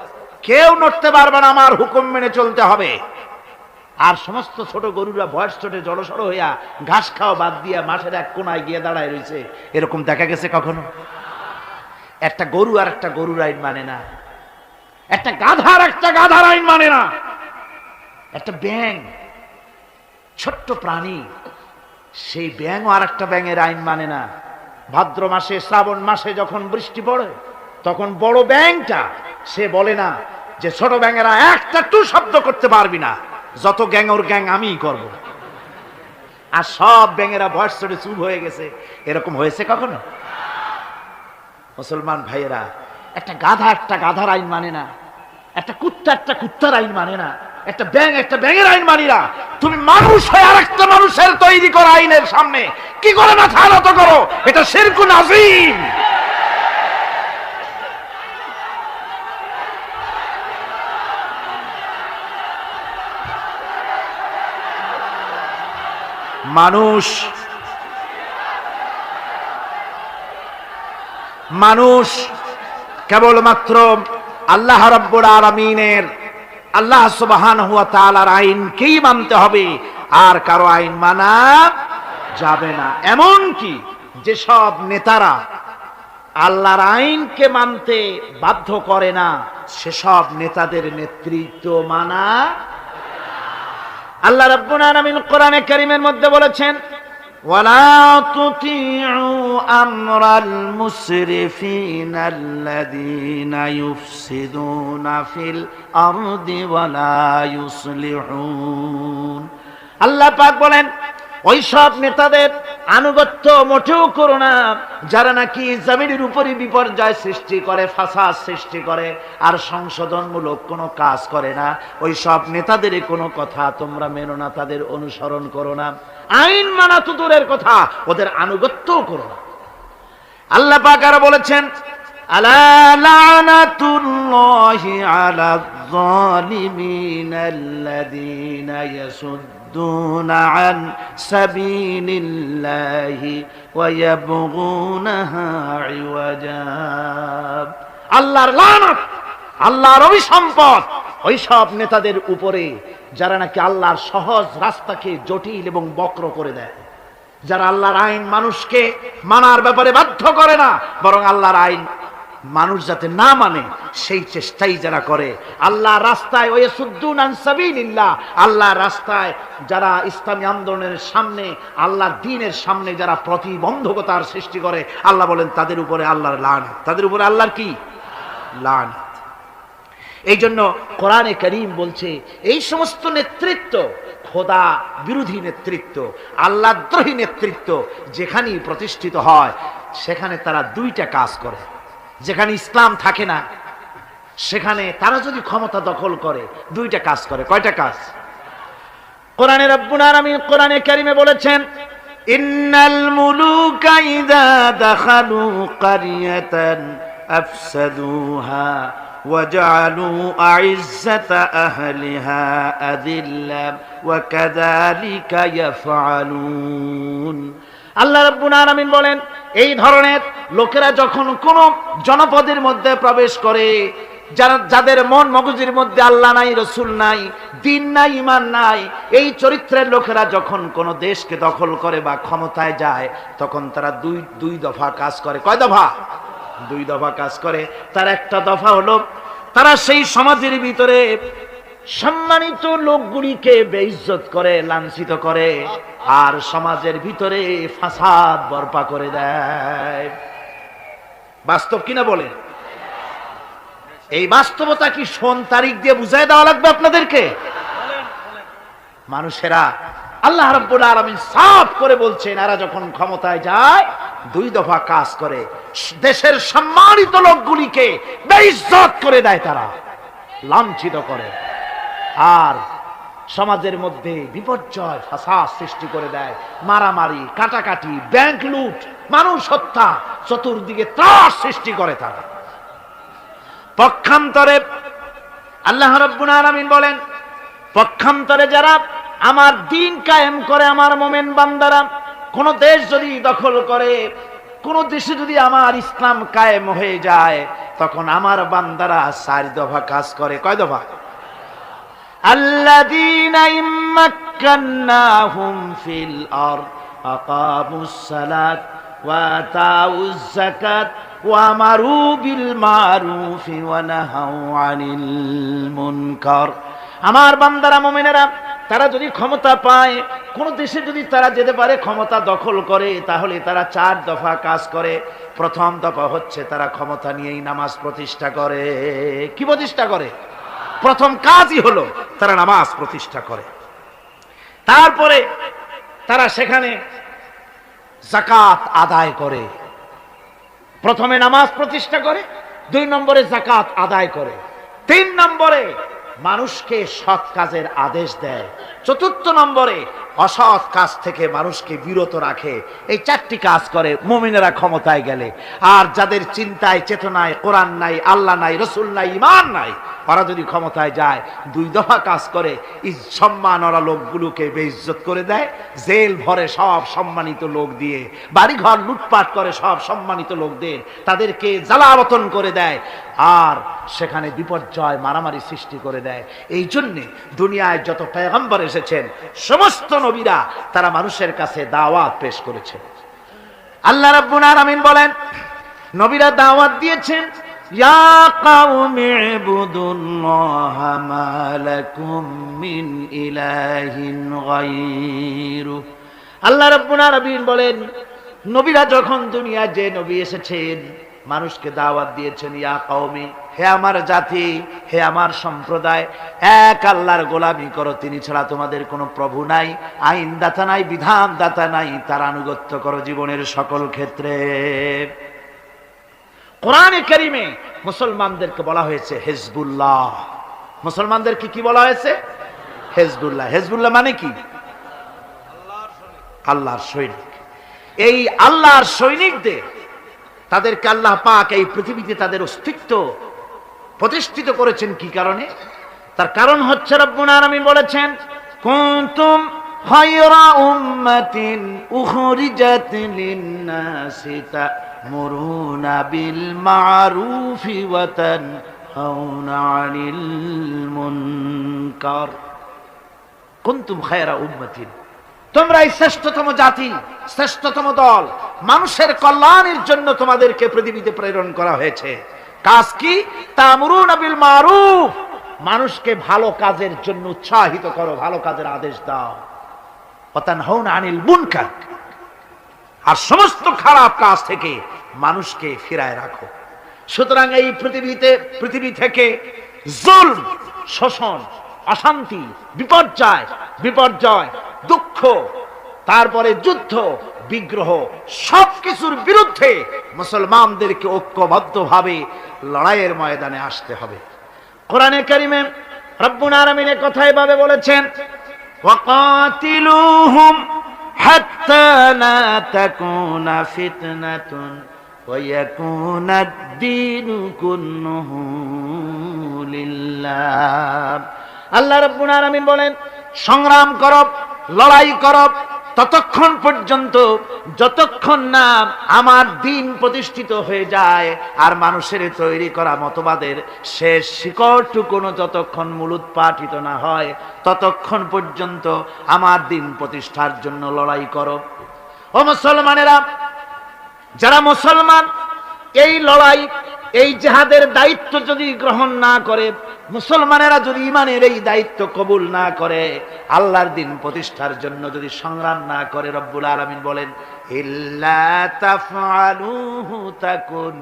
কেউ নড়তে পারবে না, আমার হুকুম মেনে চলতে হবে। আর সমস্ত ছোট গরুরা বয়স ছোটে জড়সড় হইয়া ঘাস খাওয়া বাদ দিয়া মাঠের এক কোনায় গিয়ে দাঁড়ায় রয়েছে, এরকম দেখা গেছে কখনো? একটা গরু আর একটা গরুর আইন মানে না, একটা গাধার একটা গাধার আইন মানে না, একটা ব্যাঙ ছোট্ট প্রাণী, সেই ব্যাঙ আর একটা ব্যাঙের আইন মানে না। ভাদ্র মাসে শ্রাবণ মাসে যখন বৃষ্টি পড়ে তখন বড় ব্যাঙটা সে বলে না যে ছোট ব্যাঙেরা একটা টু শব্দ করতে পারবি না, যত গ্যাং ওর গ্যাং আমিই করব। আর সব ব্যাঙেরা বয়স চড়ে চুপ হয়ে গেছে, এরকম হয়েছে কখনো? মুসলমান ভাইয়েরা, একটা গাধা একটা গাধার আইন মানে না, একটা কুত্তা একটা কুত্তার আইন মানে না, একটা ব্যাঙ একটা ব্যাঙের আইন মানি না। তুমি মানুষ হয়ে আর একটা মানুষের তৈরি করা আইনের সামনে কি করে মাথা নত করো? এটা শিরকুন আযীম। মানুষ কেবলমাত্র আল্লাহ রাব্বুল আলামিনের, আল্লাহ সুবহানাহু ওয়া তাআলার আইনকেই মানতে হবে, আর কারো আইন মানা যাবে না। এমন কি যেসব নেতারা আল্লাহর আইনকে মানতে বাধ্য করে না, সেসব নেতাদের নেতৃত্ব মানা। আল্লাহ রাব্বুল আলামিন কোরআনে কারীমের মধ্যে বলেছেন, ওয়ালা তুতিউ আমরাল মুসরিফিনা আল্লাযীনা ইউফসিদুনা ফিল আরদি ওয়ালা ইউসলিহুন। আল্লাহ পাক বলেন, ওই সব নেতাদের আনুগত্য মোটেও করো না যারা নাকি জমিনের উপরে বিপর্যয় সৃষ্টি করে, ফাসাদ সৃষ্টি করে, আর সংশোধনমূলক কোনো কাজ করে না। ওই সব নেতাদের কোনো কথা তোমরা মেনো না, তাদের অনুসরণ করো না। আইন মানা তো দূরের কথা, ওদের আনুগত্যও করো না। আল্লাহ পাক আরো বলেছেন, আলা লানাতুল্লাহি আলা যালিমিন আল্লাযীনা ইয়াসুদ্দুনা আন সাবিলিল্লাহি ওয়া ইয়াবগুনাহা ইওয়াজা। আল্লাহর লানত, আল্লাহর অভিসম্পদ ওই সব নেতাদের উপরে যারা নাকি আল্লাহর সহজ রাস্তাকে জটিল এবং বক্র করে দেয়, যারা আল্লাহর আইন মানুষকে মানার ব্যাপারে বাধ্য করে না, বরং আল্লাহর আইন মানুষ যাতে না মানে সেই চেষ্টাই যারা করে। আল্লাহর রাস্তায় ওয়াসুদ্দুন আন সাবিলিল্লাহ, আল্লাহর রাস্তায় যারা ইসলামী আন্দোলনের সামনে, আল্লাহর দ্বীনের সামনে যারা প্রতিবন্ধকতার সৃষ্টি করে, আল্লাহ বলেন তাদের উপরে আল্লাহর লানত, তাদের উপরে আল্লাহর কি লানত। এই জন্য কোরআনে কারীম বলছে, এই সমস্ত নেতৃত্ব খোদা বিরোধী নেতৃত্ব, আল্লাহদ্রোহী নেতৃত্ব যেখানেই প্রতিষ্ঠিত হয় সেখানে তারা দুইটা কাজ করে। যেখানে ইসলাম থাকে না সেখানে তারা যদি ক্ষমতা দখল করে দুইটা কাজ করে। কয়টা কাজ? কোরআনে রব্বুল আলামিন কোরআনে কারীমে বলেছেন, ইন্নাল মুলুকা ইযা দাখালু কারিয়াতান আফসাদুহা وجعلوا أعزة أهلها أذلة وكذلك يفعلون। আল্লাহ রাব্বুল আলামিন বলেন, এই ধরনের লোকেরা যখন কোন জনপদের মধ্যে প্রবেশ করে, যাদের মন মগজের মধ্যে আল্লাহ নাই, রসুল নাই, দ্বীন নাই, ঈমান নাই, এই চরিত্রের লোকেরা যখন কোন দেশকে দখল করে বা ক্ষমতায় যায়, তখন তারা দুই দফা কাজ করে। কয় দফা? দুই দফা কাজ করে। তার একটা দফা হলো তারা সেই সমাজের ভিতরে সম্মানিত লোকগুলিকে বেইজ্জত করে, লাঞ্ছিত করে, আর সমাজের ভিতরে ফাসাদ বরপা করে দেয়। বাস্তব কিনা বলেন? এই বাস্তবতা কি সন তারিখ দিয়ে বুঝাই দেওয়া লাগবে আপনাদেরকে? মানুষেরা, আল্লাহ রাব্বুল আলামিন সাফ করে বলছেন, এরা যখন ক্ষমতায় যায় দুই দফা কাজ করে। দেশের সম্মানিত লোকগুলিকে বেইজ্জত করে দেয়, তারা লাঞ্ছিত করে, আর সমাজের মধ্যে বিপর্যয় ফাসাদ সৃষ্টি করে দেয়। মারামারি, কাটাকাটি, ব্যাংক লুট, মানুষ হত্যা, চতুর্দিকে ত্রাস সৃষ্টি করে তারা। পক্ষান্তরে আল্লাহ রাব্বুল আলামিন বলেন, পক্ষান্তরে যারা আমার দ্বীন কায়েম করে, আমার মুমিন বান্দারা, কোন দেশ যদি দখল করে, কোন দেশে যদি আমার ইসলাম কায়েম হয়ে যায়, তখন আমার বান্দারা 4 দফা কাজ করে। কয় দফা? আল্লাযীনা ইম্মাক্কান্নাহুম ফিল আরদ আকামুস সালাত ওয়া আতাউয যাকাত ওয়া আমারু বিল মারুফি ওয়া নাহাউ আনিল মুনকার। আমার বান্দারা মুমিনেরা তারা যদি ক্ষমতা পায়, কোন দেশে যদি তারা যেতে পারে, ক্ষমতা দখল করে, তাহলে তারা 4 দফা কাজ করে। প্রথম দফা হচ্ছে তারা ক্ষমতা নিয়েই নামাজ প্রতিষ্ঠা করে। কি প্রতিষ্ঠা করে? প্রথম কাজই হলো তারা নামাজ প্রতিষ্ঠা করে। তারপরে তারা সেখানে যাকাত আদায় করে। প্রথমে নামাজ প্রতিষ্ঠা করে, 2 নম্বরে যাকাত আদায় করে, 3 নম্বরে মানুষকে সৎ কাজের আদেশ দেয়, 4 নম্বরে অসৎ কাজ থেকে মানুষকে বিরত রাখে। এই 4টি কাজ করে মুমিনেরা ক্ষমতায় গেলে। আর যাদের চিন্তায় চেতনায় কোরআন নাই, আল্লাহ নাই, রসুল নাই, ঈমান নাই, ওরা যদি ক্ষমতায় যায় 2 দফা কাজ করে। সম্মান ওরা লোকগুলোকে বেইজ্জত করে দেয়, জেল ভরে সব সম্মানিত লোক দিয়ে, বাড়িঘর লুটপাট করে সব সম্মানিত লোকদের, তাদেরকে জ্বালাবতন করে দেয়, আর সেখানে বিপর্যয় মারামারি সৃষ্টি করে দেয়। এই জন্যে দুনিয়ায় যত পয়গম্বর এসেছেন, সমস্ত নবীরা তারা মানুষের কাছে দাওয়াত পেশ করেছেন। আল্লাহ রাব্বুল আলামিন বলেন, নবীরা দাওয়াত দিয়েছেন, ইয়া কাওমি ইবুদুল্লাহা মা লাকুম মিন ইলাহিন গায়রু। আল্লাহ রাব্বুল আলামিন বলেন, নবীরা যখন দুনিয়ায় যে নবী এসেছেন, মানুষকে দাওয়াত দিয়েছেন, ইয়া কওমি, হে আমার জাতি, হে আমার সম্প্রদায়, এক আল্লাহর গোলামি করো, তিনি ছাড়া তোমাদের কোনো প্রভু নাই, আইন দাতা নাই, বিধান দাতা নাই, তার আনুগত্য করো জীবনের সকল ক্ষেত্রে। কোরআনে কারীমে মুসলমানদেরকে বলা হয়েছে হিজবুল্লাহ। মুসলমানদেরকে কি বলা হয়েছে? হিজবুল্লাহ। হিজবুল্লাহ মানে কি? আল্লাহর সৈনিক। এই আল্লাহর সৈনিকদের, তাদেরকে আল্লাহ পাক এই পৃথিবীতে তাদের অস্তিত্ব প্রতিষ্ঠিত করেছেন। কি কারণে? তার কারণ হচ্ছে রব্বুল আলামিন বলেছেন, কুনতুম খায়রা উম্মাতিন উখরিজাত লিন-নাসি তা'মুরুনা বিল মা'রুফি ওয়া তানহাউনা আনিল মুনকার। কুনতুম খায়রা উম্মাতিন, তোমরাই শ্রেষ্ঠতম জাতি, শ্রেষ্ঠতম দল, মানুষের কল্যাণের জন্য তোমাদেরকে পৃথিবীতে প্রেরণ করা হয়েছে। কাজ কি? তা'মুরুনা বিল মারুফ, মানুষকে ভালো কাজের জন্য উৎসাহিত করো, ভালো কাজের আদেশ দাও। ওয়া তানহাউনা আনিল মুনকার, আর সমস্ত খারাপ কাজ থেকে মানুষকে ফিরায় রাখো। সুতরাং এই পৃথিবী থেকে জুলম, শোষণ, অশান্তি, বিপর্যয়, দুঃখ, তারপরে যুদ্ধ, বিগ্রহ, সবকিছুর বিরুদ্ধে মুসলমানদেরকে ঐক্যবদ্ধভাবে লড়াইয়ের ময়দানে আসতে হবে। কোরআনে কারীমে রব্বুল আলামিন এই কথা এভাবে বলেছেন, ওয়াকাতিলুহুম হাত্তা লা তাকুনা ফিতনাতুন ওয়া ইয়াকুনাদ দীনু কুল্লুহু লিল্লাহ। আল্লাহ রাব্বুল আলামিন বলেন, সংগ্রাম করো, লড়াই করো, ততক্ষণ পর্যন্ত যতক্ষণ না আমার দ্বীন প্রতিষ্ঠিত হয়ে যায়, আর মানুষের তৈরি করা মতবাদের শেষ শিকড়টুকুনো যতক্ষণ মূলোৎপাটিত না হয়, ততক্ষণ পর্যন্ত আমার দ্বীন প্রতিষ্ঠার জন্য লড়াই করো। ও মুসলমানেরা, যারা মুসলমান এই লড়াই, এই জিহাদের দায়িত্ব যদি গ্রহণ না করে, মুসলমানেরা যদি ঈমানের এই দায়িত্ব কবুল না করে, আল্লাহর দ্বীন প্রতিষ্ঠার জন্য যদি সংগ্রাম না করে, রব্বুল আলামিন বলেন, ইল্লা তাফআলুহু তাকুন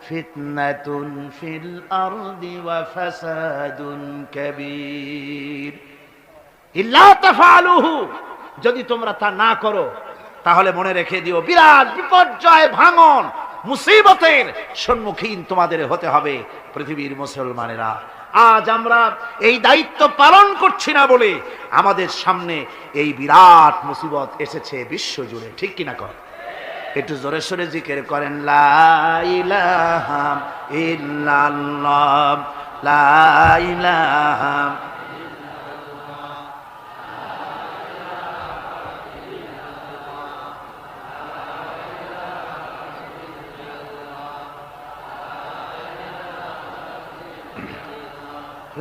ফিতনাতুন ফিল আরদি ওয়া ফাসাদুন কাবীর। ইল্লা তাফআলুহু, যদি তোমরা তা না করো, তাহলে মনে রেখে দিও, বিরাট বিপর্যয়, ভাঙন, মুসিবতের সম্মুখীন তোমাদের হতে হবে পৃথিবীর মুসলমানেরা। আজ আমরা এই দায়িত্ব পালন করছি না বলে আমাদের সামনে এই বিরাট মুসিবত এসেছে বিশ্ব জুড়ে। ঠিক কিনা কর? একটু জোরে সোরে জিকির করেন, লা ইলাহা ইল্লাল্লাহ, লা ইলাহা।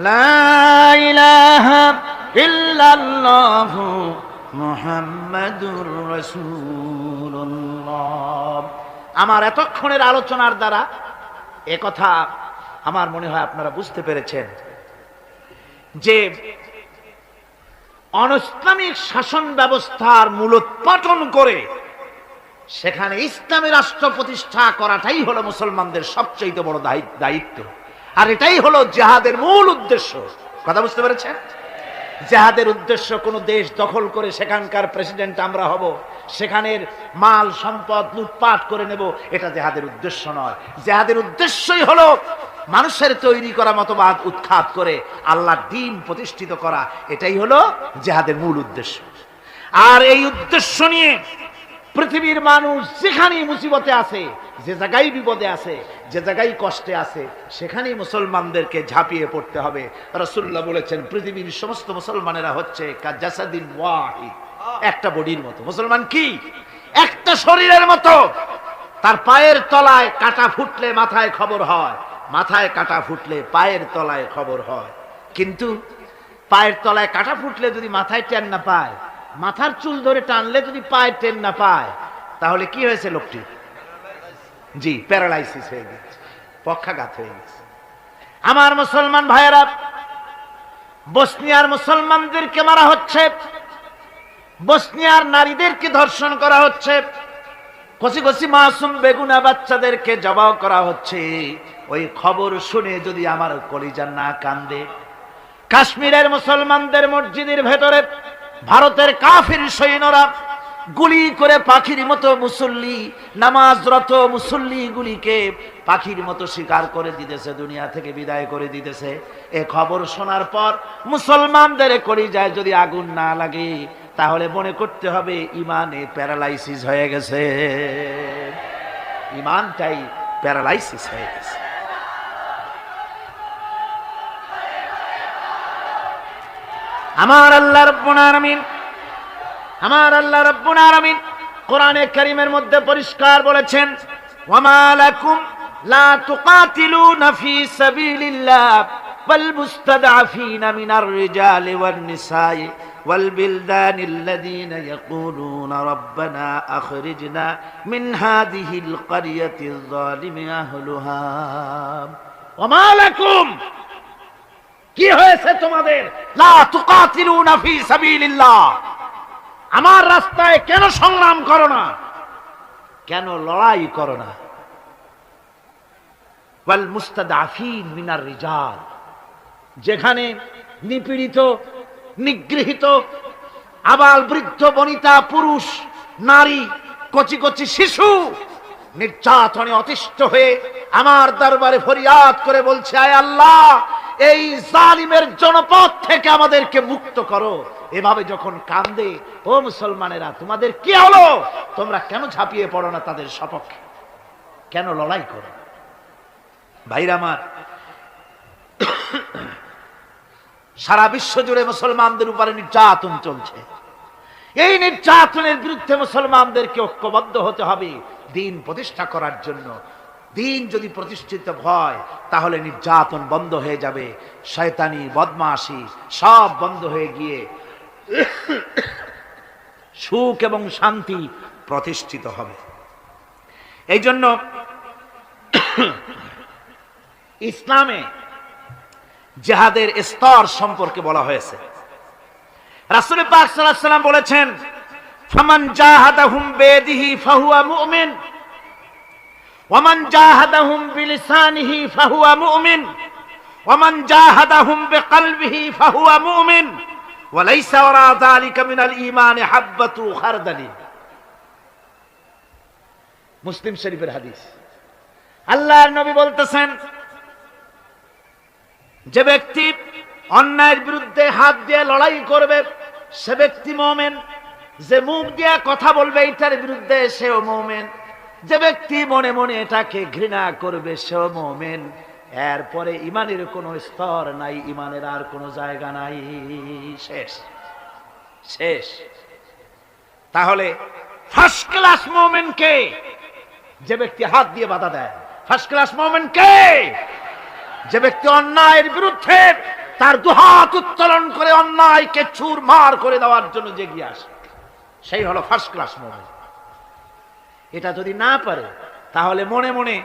লা ইলাহা ইল্লাল্লাহ মুহাম্মাদুর রাসূলুল্লাহ। আমার এতক্ষণের আলোচনার দ্বারা একথা আমার মনে হয় আপনারা বুঝতে পেরেছেন যে অনৈসলামিক শাসন ব্যবস্থার মূলোৎপাটন করে সেখানে ইসলামী রাষ্ট্র প্রতিষ্ঠা করাটাই হলো মুসলমানদের সবচেয়ে বড় দায়িত্ব, আর এটাই হলো জিহাদের মূল উদ্দেশ্য। কথা বুঝতে পেরেছেন? জিহাদের উদ্দেশ্য কোনো দেশ দখল করে সেখানকার প্রেসিডেন্ট আমরা হব, সেখানের মাল সম্পদ লুটপাট করে নেব, এটা জিহাদের উদ্দেশ্য নয়। জিহাদের উদ্দেশ্যই হলো মানুষের তৈরি করা মতবাদ উৎখাত করে আল্লাহর দ্বীন প্রতিষ্ঠিত করা, এটাই হলো জিহাদের মূল উদ্দেশ্য। আর এই উদ্দেশ্য নিয়ে পৃথিবীর মানুষ যেখানেই মুসিবতে আছে, যে জায়গায় বিপদে আছে, যে জায়গায় কষ্টে আছে, সেখানেই মুসলমানদেরকে ঝাঁপিয়ে পড়তে হবে। রাসূলুল্লাহ বলেছেন পৃথিবীর সমস্ত মুসলমানেরা হচ্ছে কাজাসাদিন ওয়াহিদ, একটা বডির মতো। মুসলমান কি? একটা শরীরের মতো। তার পায়ের তলায় কাঁটা ফুটলে মাথায় খবর হয়, মাথায় কাঁটা ফুটলে পায়ের তলায় খবর হয়। কিন্তু পায়ের তলায় কাঁটা ফুটলে যদি মাথায় টেন না পায়, মাথার চুল ধরে টানলে যদি পায়ের টেন না পায়, তাহলে কি হয়েছে লোকটি? জি, প্যারালাইসিস হয়ে গেছে, পক্ষাঘাত হয়ে গেছে। আমার মুসলমান ভাইয়েরা, বসনিয়ার মুসলমানদেরকে মারা হচ্ছে, বসনিয়ার নারীদেরকে ধর্ষণ করা হচ্ছে, কচি কচি মাসুম বেগুনা বাচ্চাদেরকে জবাই করা হচ্ছে। ওই খবর শুনে যদি আমার কলিজা না কান্দে, কাশ্মীরের মুসলমানদের মসজিদের ভেতরে ভারতের কাফির সৈন্যরা গুলি করে পাখির মতো মুসল্লি, নামাজরত মুসল্লি গুলিকে পাখির মতো শিকার করে দিতেছে, দুনিয়া থেকে বিদায় করে দিতেছে। এ খবর শোনার পর মুসলমানদের কলিজায় যদি আগুন না লাগে, তাহলে মনে করতে হবে ইমানে প্যারালাইসিস হয়ে গেছে, ইমানটাই প্যারালাইসিস হয়ে গেছে। আমার আল্লাহ রাব্বুল আলামিন, আমার আল্লাহ রাব্বুল আলামিন কোরআনে কারীমের মধ্যে পরিষ্কার বলেছেন, ওয়ামা লাকুম লা তুকাতিলুনা ফি সাবিলিল্লাহ ওয়াল মুস্তাদআফিনা মিনার রিজালি ওয়ান নিসাই ওয়াল বিলদানিল্লাযীনা ইয়াকুলুনা রাব্বানা আখরিজনা মিন হাযিহিল ক্বরিয়াতিয যালিমি আহলুহা। ওয়ামা লাকুম, কি হয়েছে তোমাদের? লা তুকাতিলুনা ফি সাবিলিল্লাহ, আমার রাস্তায় কেন সংগ্রাম করো না, কেন লড়াই করো না? ওয়াল মুস্তাদআফিন মিনার রিজাল, যেখানে নিপীড়িত, নিগৃহীত, আবাল বৃদ্ধ বনিতা, পুরুষ নারী, কচি কচি শিশু নির্যাতনে অতিষ্ঠ হয়ে আমার দরবারে ফরিয়াদ করে বলছে, আয় আল্লাহ, এই জালিমের জনপদ থেকে আমাদেরকে মুক্ত করো। এভাবে যখন কান্দে, ও মুসলমানেরা, তোমাদের কি হলো? তোমরা কেন ঝাঁপিয়ে পড়ো না তাদের সপক্ষে, কেন লড়াই করো? ভাইরা আমার, সারা বিশ্ব জুড়ে মুসলমানদের উপরে নির্যাতন চলছে। এই নির্যাতনের বিরুদ্ধে মুসলমানদেরকে ঐক্যবদ্ধ হতে হবে দ্বীন প্রতিষ্ঠা করার জন্য। দ্বীন যদি প্রতিষ্ঠিত হয়, তাহলে নির্যাতন বন্ধ হয়ে যাবে, শয়তানি বদমাশি সব বন্ধ হয়ে গিয়ে সুখ এবং শান্তি প্রতিষ্ঠিত হবে। এই জন্য ইসলামে জিহাদের স্তর সম্পর্কে বলা হয়েছে। রাসূল পাক সাল্লাল্লাহু আলাইহি ওয়াসাল্লাম বলেছেন, ফামান জাহাদাহুম বিয়াদিহি ফাহুয়া মুমিন ওয়া মান জাহাদাহুম বিলিসানিহি ফাহুয়া মুমিন ওয়া মান জাহাদাহুম বিকলবিহি ফাহুয়া মুমিন ওয়া লাইসা ওয়ারা যালিকা মিনাল ঈমানি হাববাতু খারদালি। মুসলিম শরীফের হাদিস। আল্লাহর নবী বলতেছেন, যে ব্যক্তি অন্যায়ের বিরুদ্ধে হাত দিয়ে লড়াই করবে সে ব্যক্তি মুমিন, যে মুখ দিয়ে কথা বলবে এটার বিরুদ্ধে সেও মুমিন, যে ব্যক্তি মনে মনে এটাকে ঘৃণা করবে সেও মুমিন। এরপরে ইমানের কোনো স্তর নাই, ইমানের আর কোনো জায়গা নাই, শেষ শেষ। তাহলে ফার্স্ট ক্লাস মুমিন কে? যে ব্যক্তি হাত দিয়ে বাধা দেয়। ফার্স্ট ক্লাস মুমিন কে? যে ব্যক্তি অন্যায়ের বিরুদ্ধে তার দুহাত উত্তোলন করে অন্যায়কে চুরমার করে দেওয়ার জন্য জেগে আসে, সেই হলো ফার্স্ট ক্লাস মুমিন। এটা যদি না পারে তাহলে মনে মনে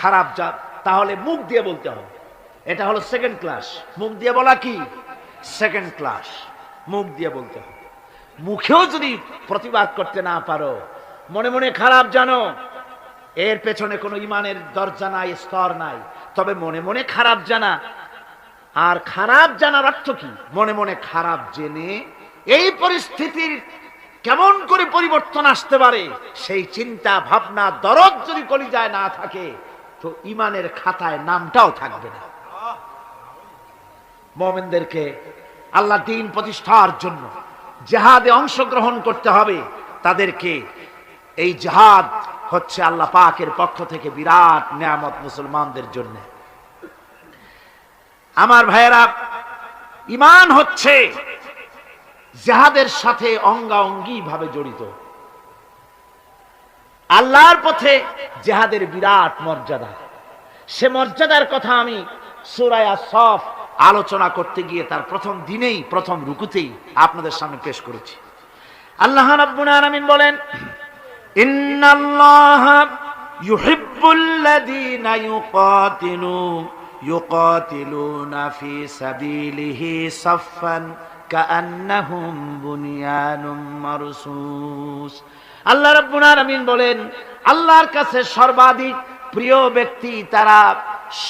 খারাপ যা, তাহলে মুখ দিয়ে বলতে হবে। এটা হলো সেকেন্ড ক্লাস। মুখ দিয়ে বলা কি? Second class. মুখ দিয়ে বলতে হবে। মুখেও যদি প্রতিবাদ করতে না পারো, মনে মনে খারাপ জানো, এর পেছনে কোনো ইমানের দরজা নাই, স্তর নাই। তবে মনে মনে খারাপ জানা, আর খারাপ জানার অর্থ কি? মনে মনে খারাপ জেনে এই পরিস্থিতির কেমন করে পরিবর্তন আসতে পারে সেই চিন্তা ভাবনা দরদ যদি কলিজায় না থাকে, তো ইমানের খাতায় নামটাও থাকবে না। মুমিনদেরকে আল্লাহ দ্বীন প্রতিষ্ঠার জন্য জিহাদে অংশগ্রহণ করতে হবে। তাদেরকে এই জিহাদ হচ্ছে আল্লাহ পাকের পক্ষ থেকে বিরাট নিয়ামত মুসলমানদের জন্য। আমার ভাইয়েরা, ঈমান হচ্ছে জিহাদের সাথে অঙ্গাঅঙ্গি ভাবে জড়িত। আল্লাহর পথে জিহাদের বিরাট মর্যাদা। সে মর্যাদার কথা আমি সূরা আস-সাফ আলোচনা করতে গিয়ে তার প্রথম দিনেই, প্রথম রুকুতেই আপনাদের সামনে পেশ করেছি। আল্লাহ রাব্বুল আলামিন বলেন, ইন্নাল্লাহা ইউহিব্বুল্লাযীনা ইউকাতিলুনা ফি সাবিলিহি সাফফান কাআন্নাহুম বুনিয়ানুম মারসুস। আল্লাহ রাব্বুল আলামিন বলেন, আল্লাহর কাছে সর্বাধিক প্রিয় ব্যক্তি তারা,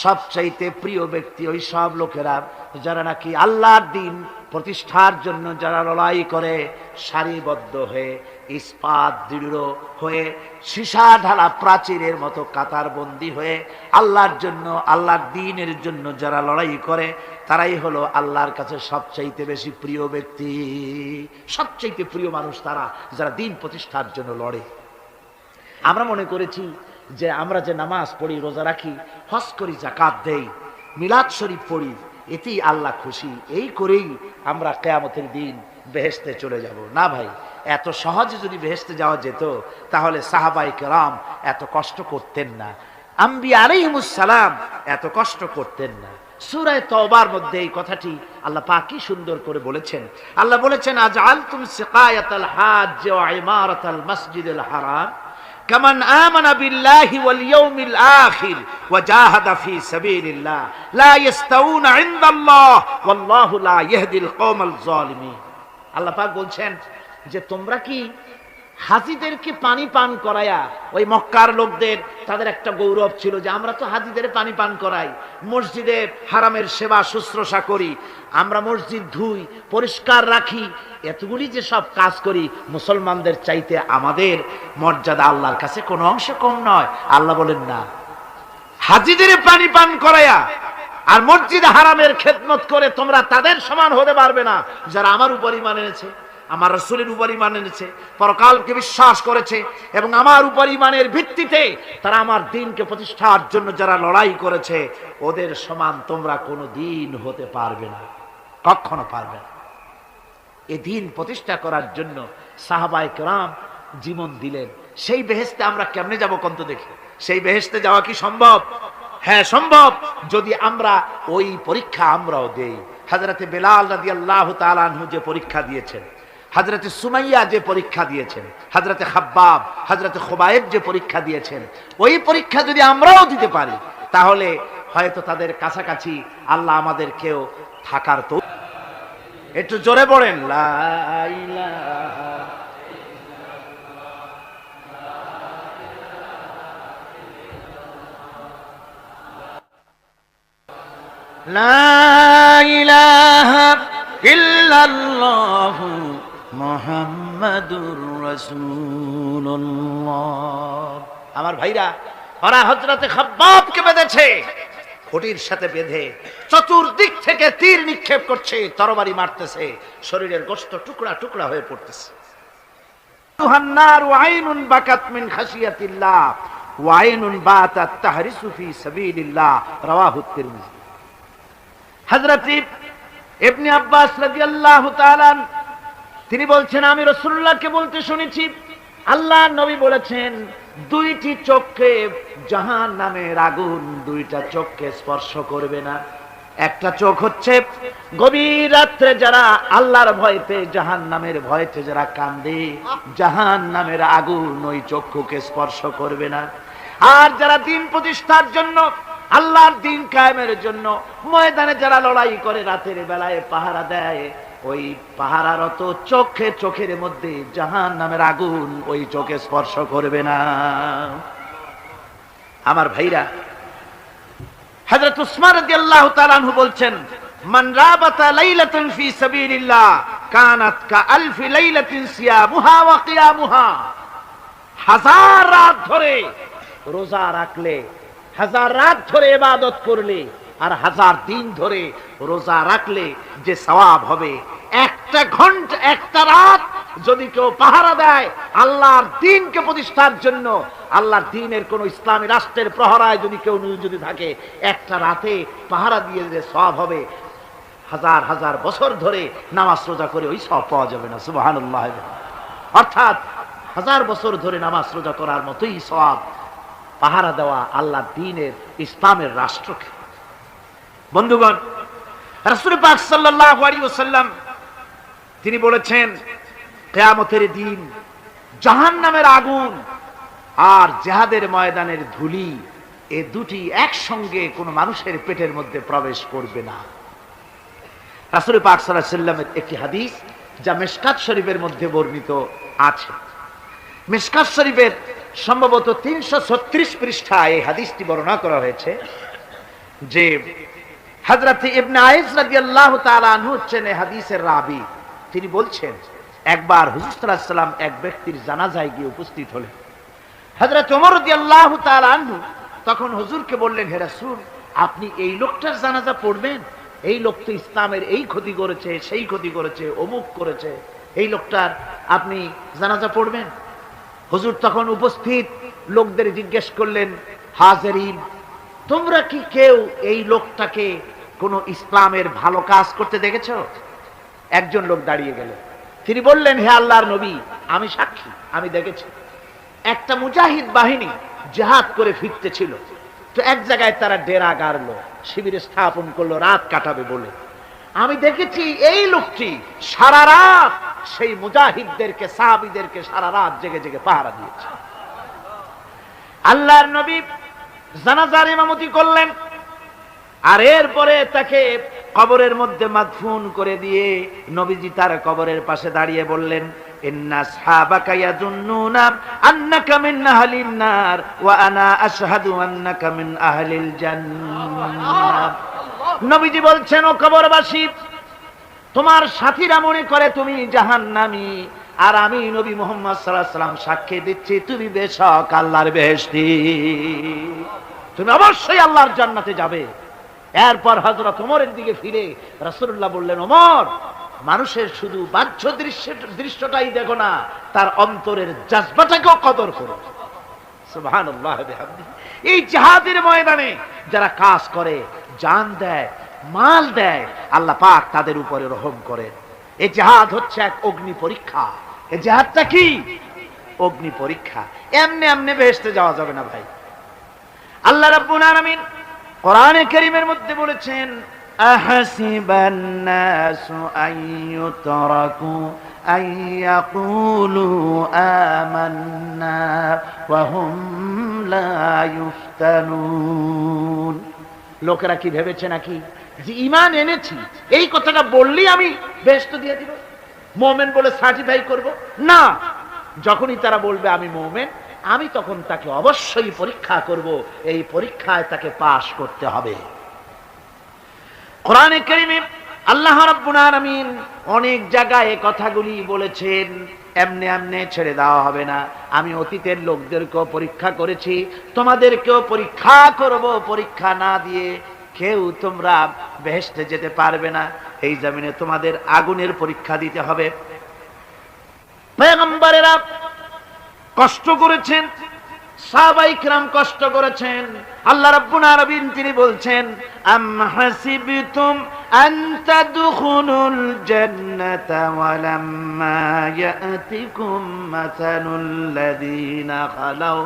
সবচাইতে প্রিয় ব্যক্তি ওই সব লোকেরা যারা নাকি আল্লাহর দ্বীন প্রতিষ্ঠার জন্য যারা লড়াই করে, সারিবদ্ধ হয়ে, ইস্পাত দৃঢ় হয়ে, সীসা ঢালা প্রাচীরের মতো কাতারবন্দি হয়ে আল্লাহর জন্য, আল্লাহর দ্বীনের জন্য যারা লড়াই করে, তারাই হলো আল্লাহর কাছে সবচাইতে বেশি প্রিয় ব্যক্তি। সবচাইতে প্রিয় মানুষ তারা যারা দ্বীন প্রতিষ্ঠার জন্য লড়ে। আমরা মনে করেছি যে আমরা যে নামাজ পড়ি, রোজা রাখি, হজ করি, যাকাত দেই, মিলাদ শরীফ পড়ি, এতেই আল্লাহ খুশি, এই করেই আমরা কিয়ামতের দিন বেহেশতে চলে যাব। না ভাই, এত সহজে যদি বেহেশতে যাওয়া যেত তাহলে সাহাবায়ে কেরাম এত কষ্ট করতেন না, আম্বিয়া আলাইহিমুস সালাম এত কষ্ট করতেন না। সূরা তাওবার মধ্যে এই কথাটি আল্লাহ পাক কি সুন্দর করে বলেছেন। আল্লাহ বলেছেন, আজআলতুম সিকায়াতাল হাজ্জ ওয়া ইমারাতাল মাসজিদিল হারাম কামান আমানা বিল্লাহি ওয়াল ইয়াউমিল আখির ওয়া জাহাদা ফি সাবিলিল্লাহ লা ইস্তাউনা ইনদাল্লাহ ওয়াল্লাহু লা ইয়াহদিল কওমাল যালিমিন। আল্লাহ পাক বলছেন যে তোমরা কি হাজীদেরকে পানি পান করায়া, ওই মক্কার লোকদের তাদের একটা গৌরব ছিল যে আমরা তো হাজীদের পানি পান করাই, মসজিদে হারামের সেবা শুশ্রূষা করি, আমরা মসজিদ ধুই, পরিষ্কার রাখি, এতগুলি যে সব কাজ করি, মুসলমানদের চাইতে আমাদের মর্যাদা আল্লাহর কাছে কোনো অংশ কম নয়। আল্লাহ বলেন না, হাজীদের পানি পান করায়া আর মসজিদ হারামের খেদমত করে তোমরা তাদের সমান হতে পারবে না যারা আমার উপর ঈমান এনেছে, আমার রাসূলের উপর ঈমান এনেছে, পরকালকে বিশ্বাস করেছে এবং আমার উপর ঈমানের ভিত্তিতে তারা আমার দ্বীনকে প্রতিষ্ঠার জন্য যারা লড়াই করেছে, ওদের সমান তোমরা কোনো দিন হতে পারবে না, কখনো পারবে না। এই দ্বীন প্রতিষ্ঠা করার জন্য সাহাবায়ে কেরাম জীবন দিলেন। সেই বেহেশতে আমরা কেমনে যাব কোন তো দেখি? সেই বেহেশতে যাওয়া কি সম্ভব? হ্যাঁ সম্ভব, যদি আমরা ওই পরীক্ষা আমরাও দেই। হযরতে বেলাল রাদিয়াল্লাহু তাআলা আনহু যে পরীক্ষা দিয়েছেন, হযরতে সুমাইয়া যে পরীক্ষা দিয়েছেন, হযরতে খাব্বাব, হযরতে খুবাইব যে পরীক্ষা দিয়েছেন, ওই পরীক্ষা যদি আমরাও দিতে পারি তাহলে হয়তো তাদের কাছাকাছি আল্লাহ আমাদেরকেও থাকার তো। একটু জোরে পড়েন, লা ইলাহা লা ইলাহা ইল্লাল্লাহু মুহাম্মাদুর রাসূলুল্লাহ। আমার ভাইরা, ওরা হযরতে খাব্বাবকে বেঁধেছে, খুঁটির সাথে বেঁধে চতুর্দিক থেকে তীর নিক্ষেপ করছে, তরবারি মারতেছে, শরীরের গোশত টুকরা টুকরা হয়ে পড়তেছে। তুহান্নার ওয়া আইনুন বাকাত মিন খাশিয়াতিল্লাহ ওয়া আইনুন বাতাত তাহরিসু ফি সাবিলিল্লাহ, রাওয়াহু তিরমিজি। হযরত ইবনে আব্বাস রাদিয়াল্লাহু তাআলা তিনি বলছেন, আমি রাসূলুল্লাহকে বলতে শুনেছি, আল্লাহর নবী বলেছেন, দুইটি চোখে জাহান্নামের আগুন দুইটা চোখকে স্পর্শ করবে না। একটা চোখ হচ্ছে গভীর রাত্রে যারা আল্লাহর ভয়তে জাহান্নামের ভয়তে যারা কান্দে, জাহান্নামের আগুন ওই চক্ষুকে স্পর্শ করবে না। আর যারা দিন প্রতিষ্ঠার জন্য, আল্লাহর দিন কায়েমের জন্য ময়দানে যারা লড়াই করে, রাতের বেলায় পাহারা দেয়, ওই পাহারারত চোখের মধ্যে জাহান্নামের আগুন ওই চোখে স্পর্শ করবে না। আমার ভাইরা, হযরত উসমান রাদিয়াল্লাহু তাআলা আনহু বলছেন, মান রাবাতা লাইলাতান ফি সাবিলিল্লাহ কানাত কাআলফি লাইলাতিন সিয়ামুহা ওয়া কিয়ামুহা। হাজার রাত ধরে রোজা রাখলে, হাজার রাত ধরে ইবাদত করলে, আর হাজার দিন ধরে রোজা রাখলে যে সওয়াব হবে, একটা ঘন্টা একটা রাত যদি কেউ পাহারা দেয় আল্লাহর দ্বীনকে প্রতিষ্ঠার জন্য, আল্লাহর দ্বীনের কোন ইসলামী রাষ্ট্রের প্রহরায় যদি কেউ যদি থাকে, একটা রাতে পাহারা দিয়ে যে সওয়াব হবে, হাজার হাজার বছর ধরে নামাজ রোজা করে ওই সওয়াব পাওয়া যাবে না। সুবহানাল্লাহ। অর্থাৎ হাজার বছর ধরে নামাজ রোজা করার মতোই সওয়াব পাহারা দেওয়া আল্লাহর দ্বীনের ইসলামের রাষ্ট্রকে। বন্ধুগণ, রাসূল পাক সাল্লাল্লাহু আলাইহি ওয়াসাল্লাম তিনি বলেছেন, কিয়ামতের দিন জাহান্নামের আগুন আর জিহাদের ময়দানের ধুলি, এই দুটি একসঙ্গে কোন মানুষের পেটের মধ্যে প্রবেশ করবে না। রাসূল পাক সাল্লাল্লাহু আলাইহি ওয়াসাল্লামের একটি হাদিস যা মিশকাত শরীফের মধ্যে বর্ণিত আছে। মিশকাত শরীফের সম্ভবত 336 পৃষ্ঠায় এই হাদিসটি বর্ণনা করা হয়েছে যে হযরত ইবনে আইস রাদিয়াল্লাহু তাআলা আনহু হচ্ছেন এই হাদিসের রাবী। তিনি বলছেন, একবার হুজুর সাল্লাল্লাহু আলাইহি ওয়াসাল্লাম এক ব্যক্তির জানাজায় গিয়ে উপস্থিত হলেন। হযরত ওমর রাদিয়াল্লাহু তাআলা আনহু তখন হুজুরকে বললেন, হে রাসূল, আপনি এই লোকটার জানাজা পড়বেন? এই লোক তো ইসলামের এই ক্ষতি করেছে, সেই ক্ষতি করেছে, অমুক করেছে, এই লোকটার আপনি জানাজা পড়বেন? হুজুর তখন উপস্থিত লোকদের জিজ্ঞেস করলেন, হাজিরিন, তোমরা কি কেউ এই লোকটাকে কোন ইসলামের ভালো কাজ করতে দেখেছ? একজন লোক দাঁড়িয়ে গেল, তিনি বললেন, হে আল্লাহর নবী, আমি সাক্ষী, আমি দেখেছি। একটা মুজাহিদ বাহিনী জিহাদ করে ফিরতে ছিল, তো এক জায়গায় তারা ডেরা গাড়লো, শিবির স্থাপন করলো রাত কাটাবে বলে। আমি দেখেছি এই লোকটি সারা রাত সেই মুজাহিদদেরকে, সাহাবীদেরকে সারা রাত জেগে জেগে পাহারা দিয়েছে। আল্লাহর নবী জানাজার ইমামতি করলেন, আর এরপরে তাকে কবরের মধ্যে মাদফুন করে দিয়ে নবীজি তার কবরের পাশে দাঁড়িয়ে বললেন, ইন্না আসহাবাকা ইয়াযুন্নুনা আন্নাকা মিন আহলিন নার ওয়া আনা আশহাদু আন্নাকা মিন আহলিল জান্নাহ। নবীজি বলছেন, ও কবরবাসী, তোমার সাথীরা মনে করে তুমি জাহান্নামী, আর আমি নবী মুহাম্মদ সাল্লাল্লাহু আলাইহি ওয়াসাল্লাম সাক্ষী দিচ্ছি তুমি বেশক আল্লাহর বেহেশতি, তুমি অবশ্যই আল্লাহর জান্নাতে যাবে। এরপর হযরত ওমরের দিকে ফিরে রাসূলুল্লাহ বললেন, ওমর, মানুষের শুধু বাহ্য দৃশ্যটাই দেখো না, তার অন্তরের জজবাটাকেও কদর করো। সুবহানাল্লাহ বিহামদিহি। এই জিহাদের ময়দানে যারা কাজ করে, জান দেয়, মাল দেয়, আল্লাহ পাক তাদের উপরে রহম করেন। এই জিহাদ হচ্ছে এক অগ্নি পরীক্ষা। এই জিহাদটা কি? অগ্নি পরীক্ষা। এমনি এমনি বেহেশতে যাওয়া যাবে না ভাই। আল্লাহ রাব্বুল আলামিন কোরআনে কারীমের মধ্যে বলেছেন, আহাসিবান নাসু আইয়ুতরাকু আইয়াকুলু আমান্না ওয়া হুম লা ইফতানুন। লোকেরা কি ভেবেছে নাকি যে ঈমান এনেছি এই কথাটা বললেই আমি বেহেশত দিয়ে দিব, মুমিন বলে সার্টিফাই করব? না, যখনই তারা বলবে আমি মুমিন, আমি তখন তাকে অবশ্যই পরীক্ষা করব, এই পরীক্ষায় তাকে পাশ করতে হবে। কোরআনে কারীমে আল্লাহ রাব্বুল আলামিন অনেক জায়গায় এই কথাগুলি বলেছেন, এমনি এমনি ছেড়ে দেওয়া হবে না। আমি অতীতের লোকদেরকেও পরীক্ষা করেছি, তোমাদেরকেও পরীক্ষা করব। পরীক্ষা না দিয়ে কেউ তোমরা বেহেশতে যেতে পারবে না। এই জমিনে তোমাদের আগুনের পরীক্ষা দিতে হবে। পয়গম্বরেরা কষ্ট করেছেন, সাহাবায়ে কিরাম কষ্ট করেছেন। আল্লাহ রাব্বুল আলামিন তিনি বলছেন, আম হাসিবতুম আন তাদখুলুল জান্নাতা ওয়া লাম্মা ইয়াতিকুম মাসালুল লাযীনা খালাউ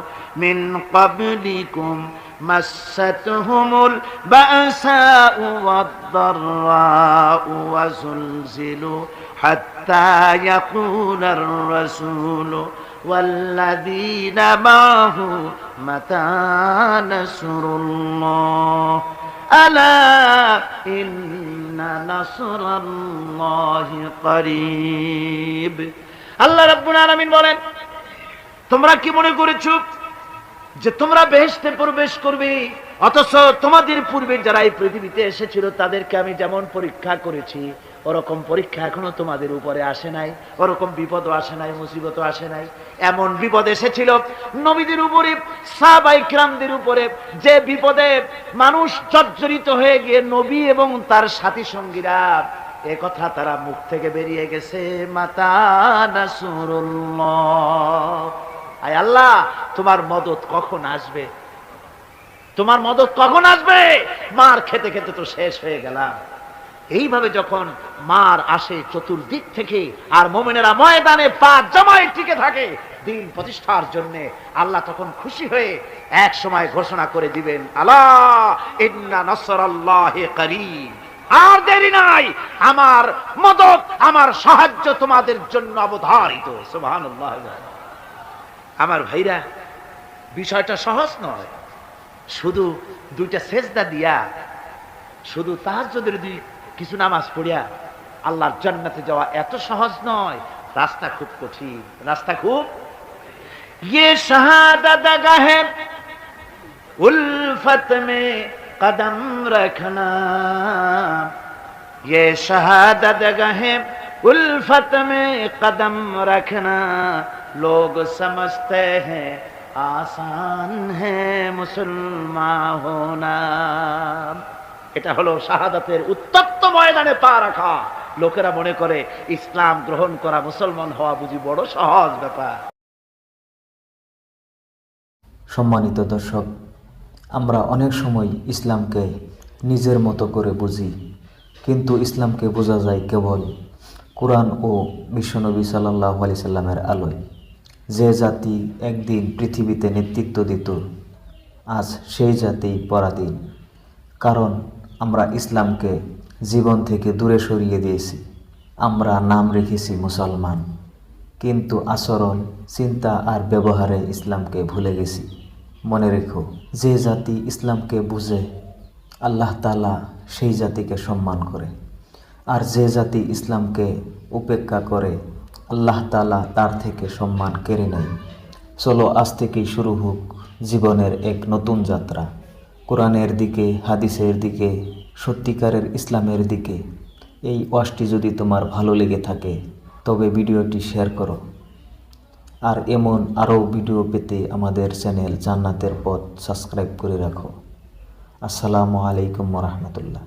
মিন ক্বাবলিকুম مستهم البأساء والضراء وزلزلوا حتى يقول الرسول والذين معه متى نصر الله ألا إن نصر الله قريب আল্লাহ রাব্বুল আলামিন বলেন, তোমরা কি মনে করেছো যে তোমরা বেহেশতে প্রবেশ করবে, অথচ তোমাদের পূর্বে যারা এই পৃথিবীতে এসেছিল তাদেরকে আমি যেমন পরীক্ষা করেছি ওরকম পরীক্ষা এখনো তোমাদের উপরে আসে নাই, ওরকম বিপদও আসে নাই, মুসিবতও আসে নাই। এমন বিপদ এসেছিল নবীদের উপরে, সাহাবায়ে কিরামদের উপরে, যে বিপদে মানুষ জর্জরিত হয়ে গিয়ে নবী এবং তার সাথী সঙ্গীরা এ কথা তারা মুখ থেকে বেরিয়ে গেছে, মাতা নাসরুল্লাহ, আয় আল্লাহ তোমার মদত কখন আসবে, তোমার মদত কখন আসবে, মার খেতে খেতে তো শেষ হয়ে গেলাম। এইভাবে যখন মার আসে চতুর্দিক থেকে আর মুমিনেরা ময়দানে পা জমায়ে টিকে থাকে দিন প্রতিষ্ঠার জন্য, আল্লাহ তখন খুশি হয়ে এক সময় ঘোষণা করে দিবেন, আলা ইন্না নাসরাল্লাহি করিব, আর দেরি নাই, আমার মদত আমার সাহায্য তোমাদের জন্য অবধারিত। সুবহানাল্লাহ। আমার ভাইরা, বিষয়টা সহজ নয়। শুধু দুইটা সেজদা দিয়া, শুধু তাহাজ্জুদের কিছু নামাজ পড়িয়া আল্লাহর জান্নাতে যাওয়া এত সহজ নয়, রাস্তা খুব কঠিন, রাস্তা খুব। ये शहादत गाहे उल्फत में कदम रखना, ये शहादत गाहे उल्फत में कदम रखना, लोग समझते हैं आसान है मुसलमान होना। এটা হলো শাহাদাতের উত্তপ্ত ময়দানে পা রাখা। লোকেরা মনে করে ইসলাম গ্রহণ করা, মুসলমান হওয়া বুঝি বড় সহজ ব্যাপার। সম্মানিত দর্শক, আমরা অনেক সময় ইসলামকে নিজের মতো করে বুঝি, কিন্তু ইসলামকে বোঝা যায় কেবল কোরআন ও বিশ্বনবী সাল্লাল্লাহু আলাইহি সাল্লামের আলোয়। যে জাতি একদিন পৃথিবীতে নেতৃত্ব দিত, আজ সেই জাতি পরাধীন, কারণ আমরা ইসলামকে জীবন থেকে দূরে সরিয়ে দিয়েছি। আমরা নাম রেখেছি মুসলমান, কিন্তু আচরণ, চিন্তা আর ব্যবহারে ইসলামকে ভুলে গেছি। মনে রেখো, যে জাতি ইসলামকে বুঝে আল্লাহ তাআলা সেই জাতিকে সম্মান করে, আর যে জাতি ইসলামকে উপেক্ষা করে আল্লাহ তাআলা তার থেকে সম্মান কেড়ে নেয়। চলো আজ থেকেই শুরু হোক জীবনের এক নতুন যাত্রা, কোরআনের দিকে, হাদিসের দিকে, সত্যিকারের ইসলামের দিকে। এই ওয়াজটি যদি তোমার ভালো লেগে থাকে তবে ভিডিওটি শেয়ার করো, আর এমন আরও ভিডিও পেতে আমাদের চ্যানেল জান্নাতের পথ সাবস্ক্রাইব করে রাখো। আসসালামু আলাইকুম ওয়া রাহমাতুল্লাহ।